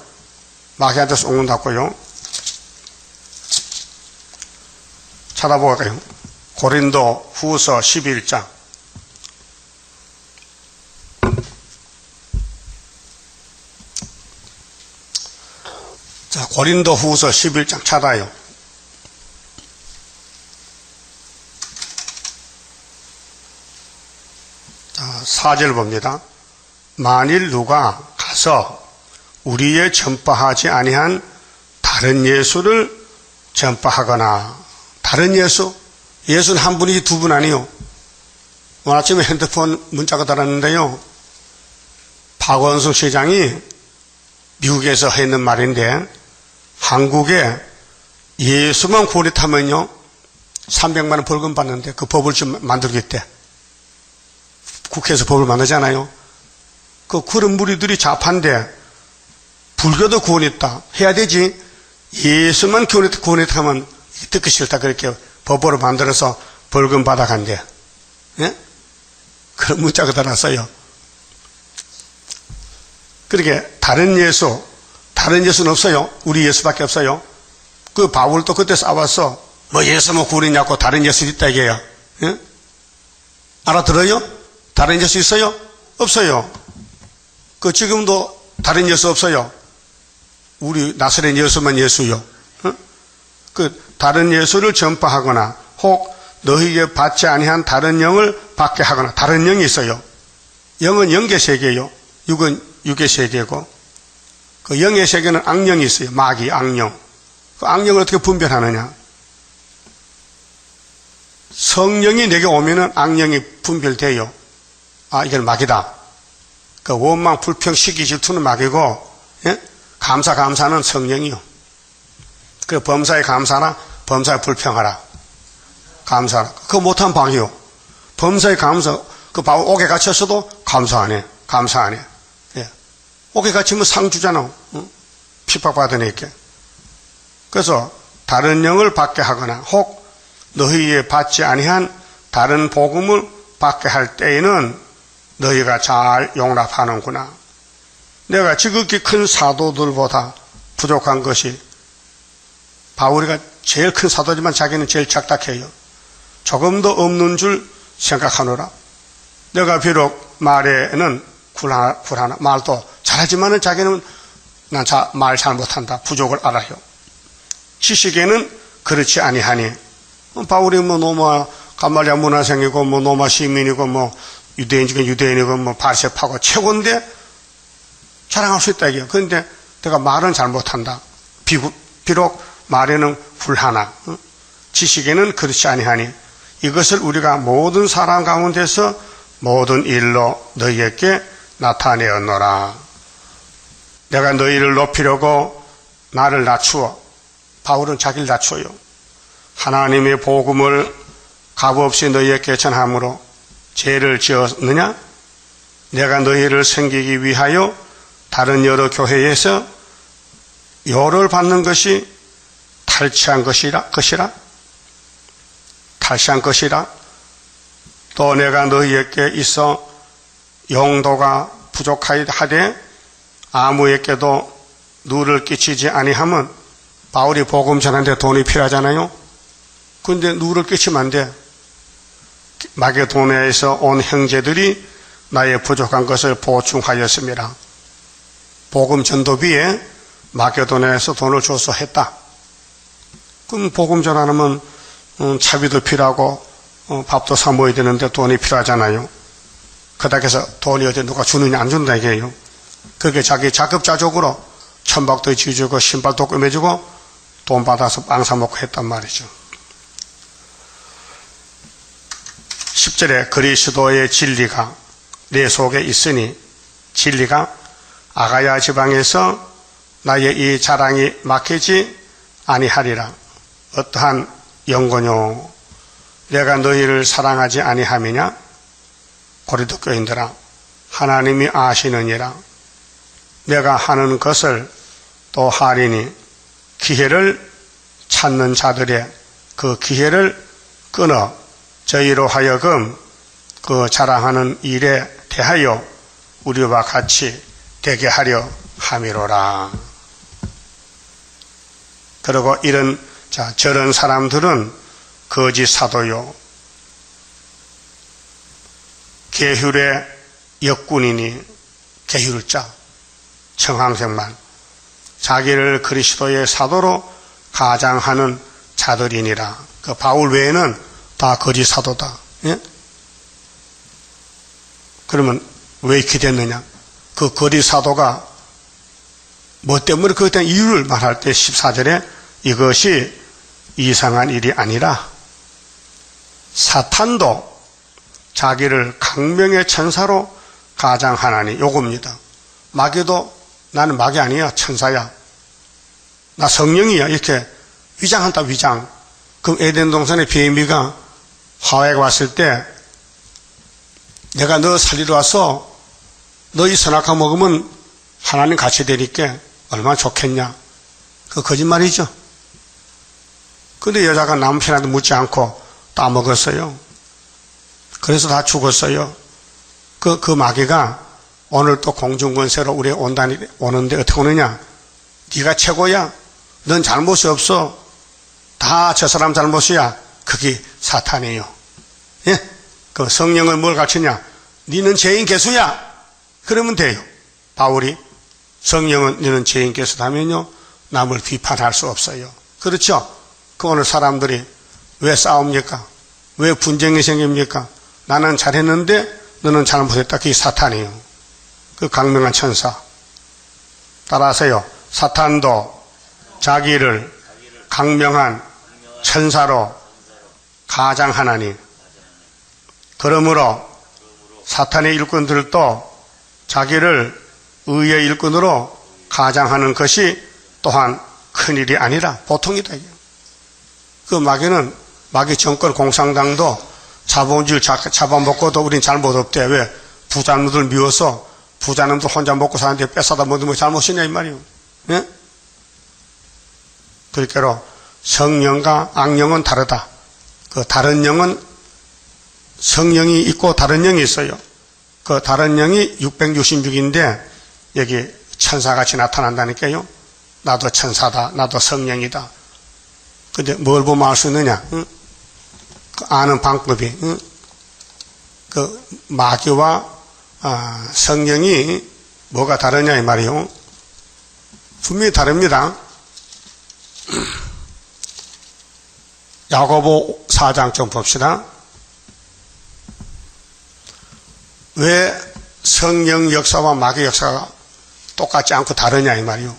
마귀한테 속는다고요. 찾아볼까요? 고린도 후서 11장. 자, 고린도 후서 11장 찾아요. 4절 봅니다. 만일 누가 가서 우리의 전파하지 아니한 다른 예수를 전파하거나, 다른 예수, 예수는 한 분이지 두 분 아니요. 오늘 아침에 핸드폰 문자가 달았는데요. 박원순 시장이 미국에서 했는 말인데, 한국에 예수만 고립하면요 300만 원 벌금 받는데, 그 법을 좀 만들겠대. 국회에서 법을 만들잖아요. 그런 무리들이 좌파인데 불교도 구원했다 해야 되지, 예수만 구원했다면 듣기 싫다 그렇게 법으로 만들어서 벌금 받아간대. 예? 그런 문자가 달았어요. 그렇게 다른 예수는 없어요. 우리 예수밖에 없어요. 그 바울도 그때 싸웠어. 뭐 예수만 구원했냐고, 다른 예수 있다 이게요. 예? 알아들어요? 다른 예수 있어요? 없어요. 지금도 다른 예수 없어요. 우리 나사렛 예수만 예수요. 다른 예수를 전파하거나 혹 너희에게 받지 아니한 다른 영을 받게 하거나, 다른 영이 있어요. 영은 영계 세계요. 육은 육의 세계고, 그 영의 세계는 악령이 있어요. 마귀, 악령. 그 악령을 어떻게 분별하느냐? 성령이 내게 오면은 악령이 분별돼요. 아, 이건 마귀다. 원망, 불평, 시기, 질투는 마귀고, 예? 감사는 성령이요. 범사에 감사나 범사에 불평하라. 감사하라. 그거 못한 방이요. 범사에 감사, 옥에 갇혔어도 감사 안 해. 예. 옥에 갇히면 상 주잖아. 응? 핍박받으니까. 그래서 다른 영을 받게 하거나 혹 너희에 받지 아니한 다른 복음을 받게 할 때에는 너희가 잘 용납하는구나. 내가 지극히 큰 사도들보다 부족한 것이, 바울이가 제일 큰 사도지만 자기는 제일 작다해요. 조금도 없는 줄 생각하노라. 내가 비록 말에는 굴하나 말도 잘하지만은 자기는 난 말 잘 못한다, 부족을 알아요. 지식에는 그렇지 아니하니. 바울이 노마 가말리아 문화생이고 노마 시민이고 유대인 중에 유대인이고 바리새파고 최고인데 자랑할 수 있다 이게요. 그런데 내가 말은 잘 못한다. 비록 말에는 훌하나 지식에는 그렇지 아니하니 이것을 우리가 모든 사람 가운데서 모든 일로 너희에게 나타내었노라. 내가 너희를 높이려고 나를 낮추어. 바울은 자기를 낮춰요. 하나님의 복음을 값없이 너희에게 전함으로 죄를 지었느냐? 내가 너희를 섬기기 위하여 다른 여러 교회에서 요를 받는 것이 탈취한 것이라? 탈취한 것이라? 또 내가 너희에게 있어 용도가 부족하되 아무에게도 누를 끼치지 아니하면, 바울이 복음 전하는데 돈이 필요하잖아요. 근데 누를 끼치면 안 돼. 마게도냐에서 온 형제들이 나의 부족한 것을 보충하였습니다. 복음 전도비에 마게도냐에서 돈을 줘서 했다. 그럼 복음 전하면 차비도 필요하고 밥도 사 먹어야 되는데 돈이 필요하잖아요. 그렇다고 해서 돈이 어디 누가 주느냐 안 준다 이게요. 그게 자기 자급자족으로 천박도 지어주고 신발도 꾸며주고 돈 받아서 빵 사 먹고 했단 말이죠. 10절에 그리스도의 진리가 내 속에 있으니, 진리가 아가야 지방에서 나의 이 자랑이 막히지 아니하리라. 어떠한 영광요? 내가 너희를 사랑하지 아니함이냐? 고린도 교인들아, 하나님이 아시느니라. 내가 하는 것을 또 하리니 기회를 찾는 자들의 그 기회를 끊어 저희로 하여금 그 자랑하는 일에 대하여 우리와 같이 되게 하려 함이로라. 그리고 저런 사람들은 거짓 사도요, 계율의 역군이니, 계율자, 청항생만, 자기를 그리스도의 사도로 가장하는 자들이니라. 그 바울 외에는 다 거짓 사도다. 예? 그러면 왜 이렇게 됐느냐? 그 거리 사도가 뭐 때문에 그에 대한 이유를 말할 때 14절에 이것이 이상한 일이 아니라 사탄도 자기를 강명의 천사로 가장하나니 요겁니다. 마귀도 나는 마귀 아니야, 천사야. 나 성령이야. 이렇게 위장한다, 위장. 그럼 에덴 동산의 비행비가 하와이에 왔을 때 내가 너 살리러 와서 너 이 선악과 먹으면 하나님 같이 되니까 얼마나 좋겠냐. 그 거짓말이죠. 근데 여자가 남편한테 묻지 않고 따먹었어요. 그래서 다 죽었어요. 그 마귀가 오늘 또 공중권세로 우리에 오는데 어떻게 오느냐? 네가 최고야. 넌 잘못이 없어. 다 저 사람 잘못이야. 그게 사탄이에요. 예? 그 성령을 뭘 가르치냐? 너는 죄인 개수야. 그러면 돼요. 바울이 성령은 너는 죄인 개수다 하면요, 남을 비판할 수 없어요. 그렇죠? 그 오늘 사람들이 왜 싸웁니까? 왜 분쟁이 생깁니까? 나는 잘했는데 너는 잘못했다. 그게 사탄이에요. 그 강명한 천사. 따라하세요. 사탄도 자기를 강명한 천사로 가장하나니. 그러므로 사탄의 일꾼들도 자기를 의의 일꾼으로 가장하는 것이 또한 큰일이 아니라 보통이다. 그 마귀는, 마귀 정권 공산당도 자본주의를 잡아먹고도 우린 잘못 없대. 왜? 부자놈들 미워서 부자놈들 혼자 먹고 사는데 뺏어다 먹으면 잘못이냐 이 말이에요. 예? 그러니까 성령과 악령은 다르다. 그 다른 영은 성령이 있고 다른 영이 있어요. 그 다른 영이 666인데 여기 천사같이 나타난다니까요. 나도 천사다. 나도 성령이다. 근데 뭘 보면 알 수 있느냐? 응? 그 아는 방법이, 응? 그 마귀와 성령이 뭐가 다르냐 이 말이요. 분명히 다릅니다. 야고보 4장 좀 봅시다. 왜 성령 역사와 마귀 역사가 똑같지 않고 다르냐 이 말이요.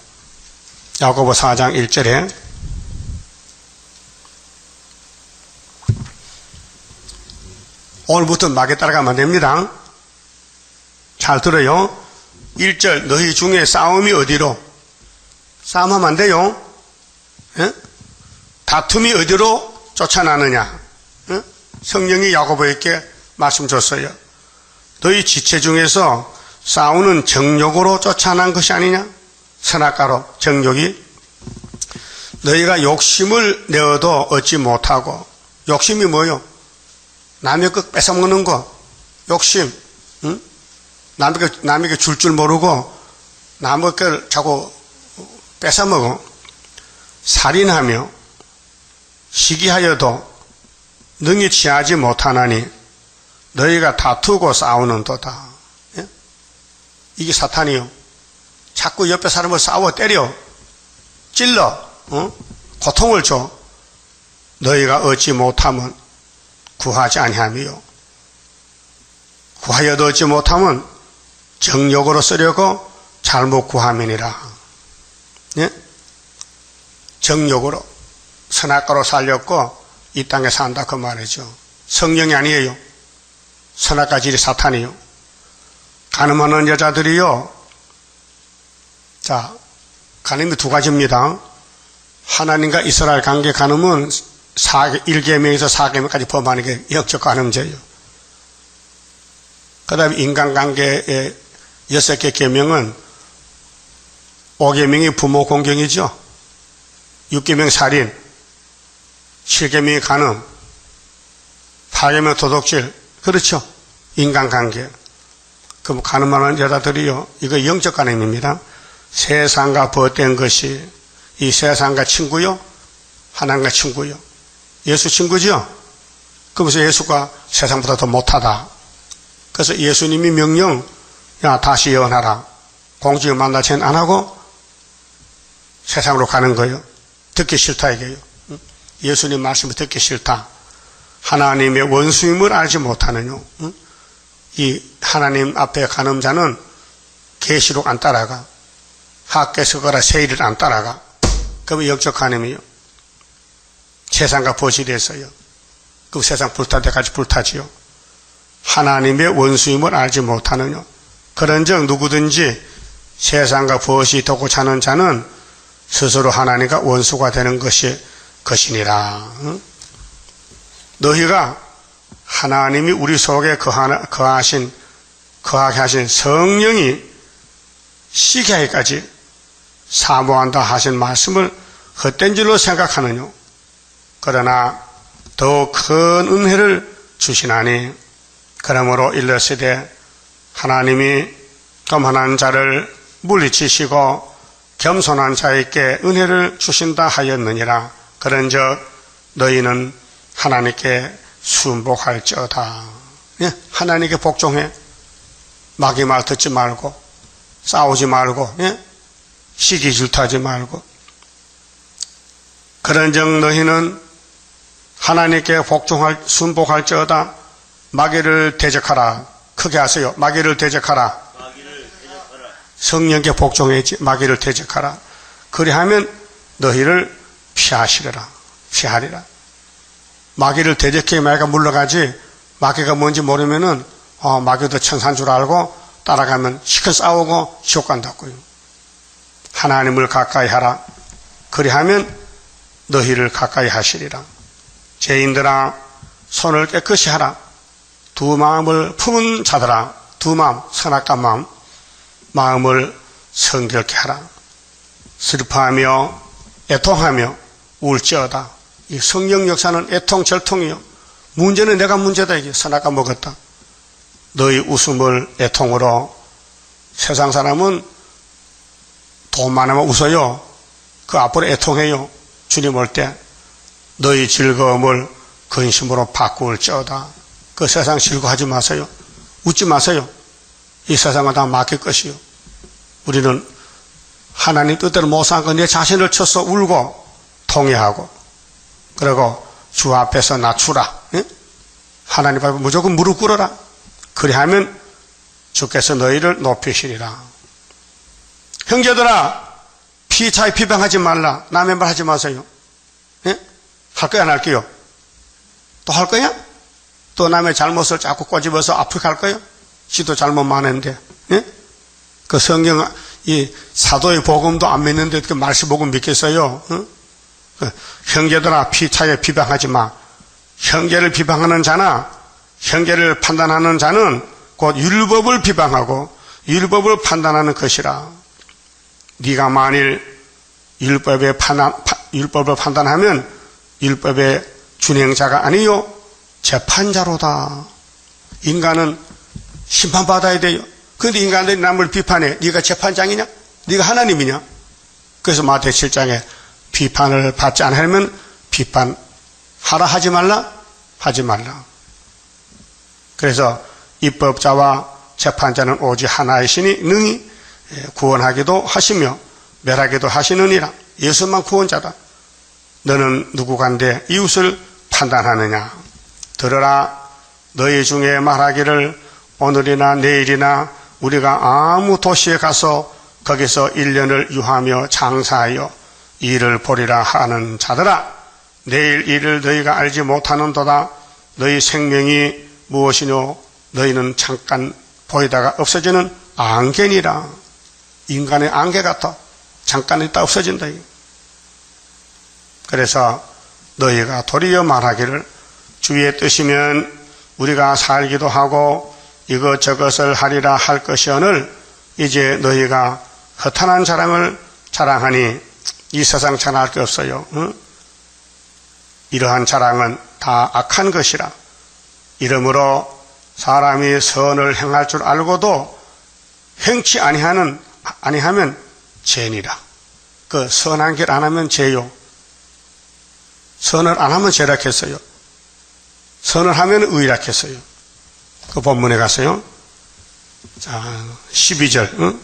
야고보 4장 1절에 오늘부터 마귀 따라가면 됩니다. 잘 들어요. 1절 너희 중에 싸움이 어디로? 싸움하면 안 돼요. 예? 다툼이 어디로 쫓아나느냐? 예? 성령이 야고보에게 말씀 줬어요. 너희 지체 중에서 싸우는 정욕으로 쫓아난 것이 아니냐? 선악과로 정욕이 너희가 욕심을 내어도 얻지 못하고. 욕심이 뭐요? 남의 것 뺏어먹는 거. 욕심. 응? 남에게 줄 줄 모르고 남의 걸 자꾸 뺏어먹어. 살인하며 시기하여도 능히 취하지 못하나니 너희가 다투고 싸우는도다. 예? 이게 사탄이요. 자꾸 옆에 사람을 싸워 때려 찔러 고통을 줘. 너희가 얻지 못하면 구하지 아니하며 구하여도 얻지 못하면 정욕으로 쓰려고 잘못 구함이니라. 예? 정욕으로 선악과로 살렸고 이 땅에 산다 그 말이죠. 성령이 아니에요. 선악과 질이 사탄이요. 간음하는 여자들이요. 자, 간음이 두 가지입니다. 하나님과 이스라엘 관계 간음은 1계명에서 4계명까지 범하는 게 영적 간음죄예요. 그 다음에 인간관계의 6개 계명은 5계명이 부모 공경이죠. 6계명 살인, 7계명이 간음, 8계명 도둑질. 그렇죠. 인간관계. 그럼 간음하는 여자들이요. 이거 영적 간음입니다. 세상과 벗된 것이 이 세상과 친구요. 하나님과 친구요. 예수 친구죠. 그러면서 예수가 세상보다 더 못하다. 그래서 예수님이 명령, 야 다시 예언하라. 공주를 만날 땐 안 하고 세상으로 가는 거예요. 듣기 싫다 이게요. 예수님 말씀을 듣기 싫다. 하나님의 원수임을 알지 못하느뇨. 이 하나님 앞에 가는 자는 계시록 안 따라가. 학개서거라 세일을 안 따라가. 그러면 영적 간음이요. 세상과 거실에서요. 그 세상 불탈 때까지 불타지요. 하나님의 원수임을 알지 못하느냐. 그런즉 누구든지 세상과 벗이 덮고 자는 자는 스스로 하나님과 원수가 되는 것이니라. 너희가 하나님이 우리 속에 거하게 하신 성령이 시기하기까지 사모한다 하신 말씀을 헛된 줄로 생각하느냐. 그러나 더 큰 은혜를 주시나니 그러므로 일러시되 하나님이 겸손한 자를 물리치시고 겸손한 자에게 은혜를 주신다 하였느니라. 그런즉 너희는 하나님께 순복할지어다. 예? 하나님께 복종해. 마귀 말 듣지 말고 싸우지 말고 예? 시기 질투하지 말고. 그런즉 너희는 하나님께 순복할지어다. 마귀를 대적하라. 크게 하세요. 마귀를 대적하라. 성령께 복종했지. 마귀를 대적하라. 그리하면 너희를 피하리라. 마귀를 대적해 마귀가 물러가지. 마귀가 뭔지 모르면은 마귀도 천사인 줄 알고 따라가면 시큰 싸우고 지옥 간다고요. 하나님을 가까이 하라. 그리하면 너희를 가까이 하시리라. 죄인들아 손을 깨끗이 하라. 두 마음을 품은 자들아 두 마음 선악한 마음을 성결케 하라. 슬퍼하며 애통하며 울지어다. 이 성령 역사는 애통절통이요. 문제는 내가 문제다. 이게 선악과 먹었다. 너희 웃음을 애통으로. 세상 사람은 돈 많으면 웃어요. 그 앞으로 애통해요. 주님 올 때 너희 즐거움을 근심으로 바꿀지어다. 그 세상 즐거워하지 마세요. 웃지 마세요. 이 세상은 다 맡길 것이요. 우리는 하나님 뜻대로 못 산 거 내 자신을 쳐서 울고 통회하고 그리고 주 앞에서 낮추라. 예? 하나님 앞에 무조건 무릎 꿇어라. 그리하면 주께서 너희를 높이시리라. 형제들아 피차에 비방하지 말라. 남의 말 하지 마세요. 예? 할 거야 안 할게요? 또 할 거야? 또 남의 잘못을 자꾸 꼬집어서 앞으로 갈 거야? 지도 잘못 많은데. 예? 그 성경 이 사도의 복음도 안 믿는데 그 말씀 복음 믿겠어요? 형제들아 피차에 비방하지 마. 형제를 비방하는 자나 형제를 판단하는 자는 곧 율법을 비방하고 율법을 판단하는 것이라. 네가 만일 율법을 판단하면 율법의 준행자가 아니요 재판자로다. 인간은 심판받아야 돼요. 그런데 인간들이 남을 비판해. 네가 재판장이냐? 네가 하나님이냐? 그래서 마태복음 7장에 비판을 받지 않으면 비판하라 하지 말라? 하지 말라. 그래서 입법자와 재판자는 오직 하나이시니 능히 구원하기도 하시며 멸하기도 하시느니라. 예수만 구원자다. 너는 누구간데 이웃을 판단하느냐? 들으라. 너희 중에 말하기를 오늘이나 내일이나 우리가 아무 도시에 가서 거기서 1년을 유하며 장사하여 일을 보리라 하는 자들아, 내일 일을 너희가 알지 못하는도다. 너희 생명이 무엇이뇨? 너희는 잠깐 보이다가 없어지는 안개니라. 인간의 안개 같아. 잠깐 있다 없어진다. 그래서 너희가 도리어 말하기를 주의 뜻이면 우리가 살기도 하고 이것저것을 하리라 할 것이오늘 이제 너희가 허탄한 자랑을 자랑하니 이 세상 자랑할 게 없어요. 응? 이러한 자랑은 다 악한 것이라. 이러므로 사람이 선을 행할 줄 알고도 행치 아니하면 죄니라. 그 선한 길 안 하면 죄요. 선을 안 하면 죄락했어요. 선을 하면 의락했어요. 그 본문에 가서요. 자, 12절. 응?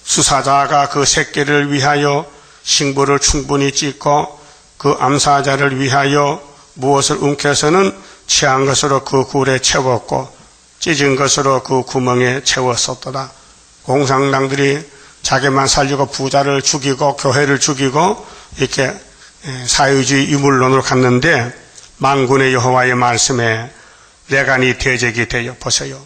수사자가 그 새끼를 위하여 싱부를 충분히 찢고 그 암사자를 위하여 무엇을 움켜서는 취한 것으로 그 굴에 채웠고 찢은 것으로 그 구멍에 채웠었도다. 공산당들이 자기만 살리고 부자를 죽이고 교회를 죽이고 이렇게 사회주의 유물론으로 갔는데 만군의 여호와의 말씀에 내가 네 대적이 되어 보세요.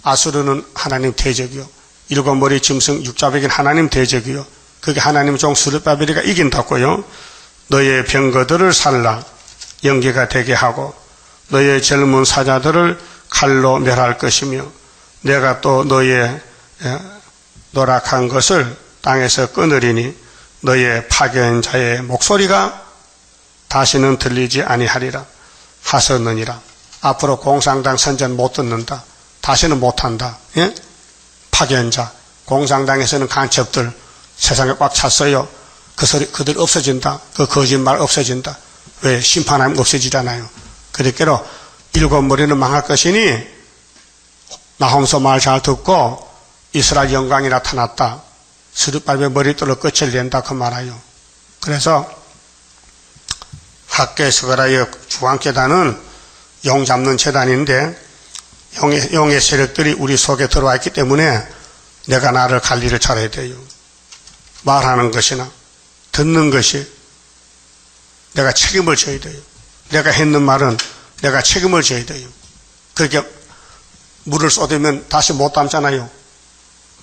아수르는 하나님 대적이요. 일곱 머리 짐승 육자백인 하나님 대적이요. 그게 하나님 종 스룹바벨이가 이긴다고요. 너의 병거들을 살라 연기가 되게 하고 너의 젊은 사자들을 칼로 멸할 것이며 내가 또 너의 노력한 것을 땅에서 끊으리니 너의 파견자의 목소리가 다시는 들리지 아니하리라 하셨느니라. 앞으로 공산당 선전 못 듣는다. 다시는 못한다. 예? 파견자 공산당에서는 간첩들 세상에 꽉 찼어요. 그 소리 그들 없어진다. 그 거짓말 없어진다. 왜? 심판하면 없어지잖아요. 그렇게로 일곱 머리는 망할 것이니 나홈서 말 잘 듣고 이스라엘 영광이 나타났다. 스룹바벨 머리털로 끝을 낸다 그 말이에요. 그래서 학계 스가랴의 주안계단은 용 잡는 재단인데 용의 세력들이 우리 속에 들어와 있기 때문에 내가 나를 관리를 잘해야 돼요. 말하는 것이나 듣는 것이 내가 책임을 져야 돼요. 내가 했는 말은 내가 책임을 져야 돼요. 그렇게 물을 쏟으면 다시 못 담잖아요.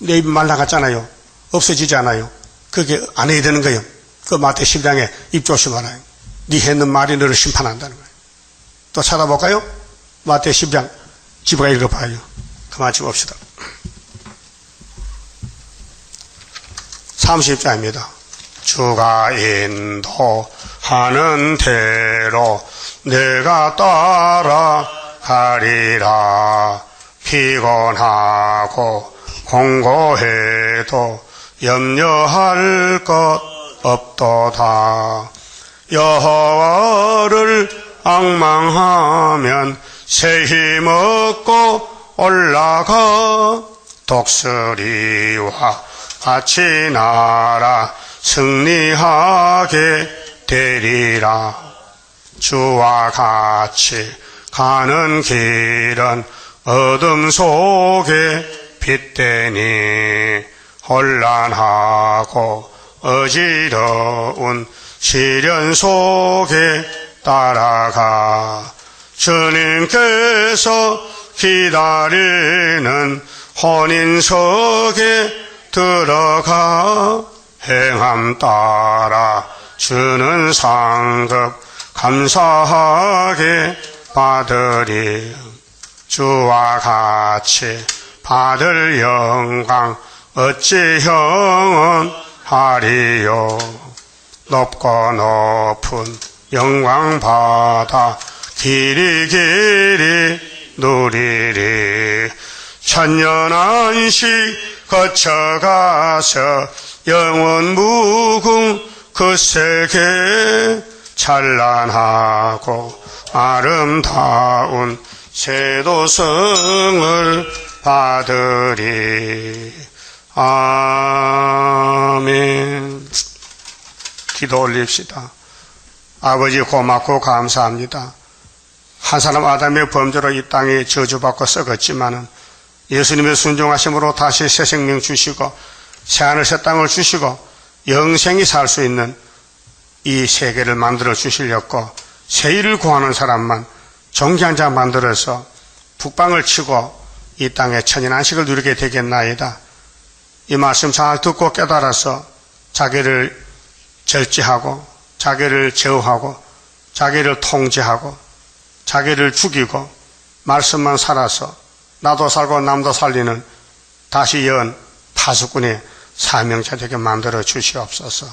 내 입 말라갔잖아요. 없어지잖아요. 그렇게 안 해야 되는 거예요. 그 마태 10장에 입 조심하라요. 네 했는 말이 너를 심판한다는 거예요. 또 찾아볼까요? 마태 10장 집에 읽어봐요. 그만 좀 봅시다. 30장입니다. 주가 인도하는 대로 내가 따라가리라. 피곤하고 공고해도 염려할 것 없도다. 여호와를 앙망하면 새 힘 얻고 올라가. 독수리와 같이 날아 승리하게 되리라. 주와 같이 가는 길은 어둠 속에 빛되니 혼란하고 어지러운 시련 속에 따라가. 주님께서 기다리는 혼인석에 들어가. 행함 따라 주는 상급 감사하게 받으리. 주와 같이 받을 영광 어찌 형언하리요. 높고 높은 영광 받아 길이 길이 누리리. 천년 안식 거쳐가서 영원 무궁 그 세계 찬란하고 아름다운 세도성을 받으리. 아멘. 기도 올립시다. 아버지 고맙고 감사합니다. 한 사람 아담의 범죄로 이 땅에 저주받고 썩었지만은 예수님의 순종하심으로 다시 새 생명 주시고 새하늘 새 땅을 주시고 영생이 살 수 있는 이 세계를 만들어 주시려고 새 일을 구하는 사람만 정기한 자 만들어서 북방을 치고 이 땅에 천연 안식을 누리게 되겠나이다. 이 말씀 잘 듣고 깨달아서 자기를 절제하고 자기를 제어하고 자기를 통제하고 자기를 죽이고 말씀만 살아서 나도 살고 남도 살리는 다시 연 파수꾼의 사명자 되게 만들어 주시옵소서.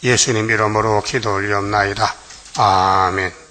예수님 이름으로 기도 올리옵나이다. 아멘.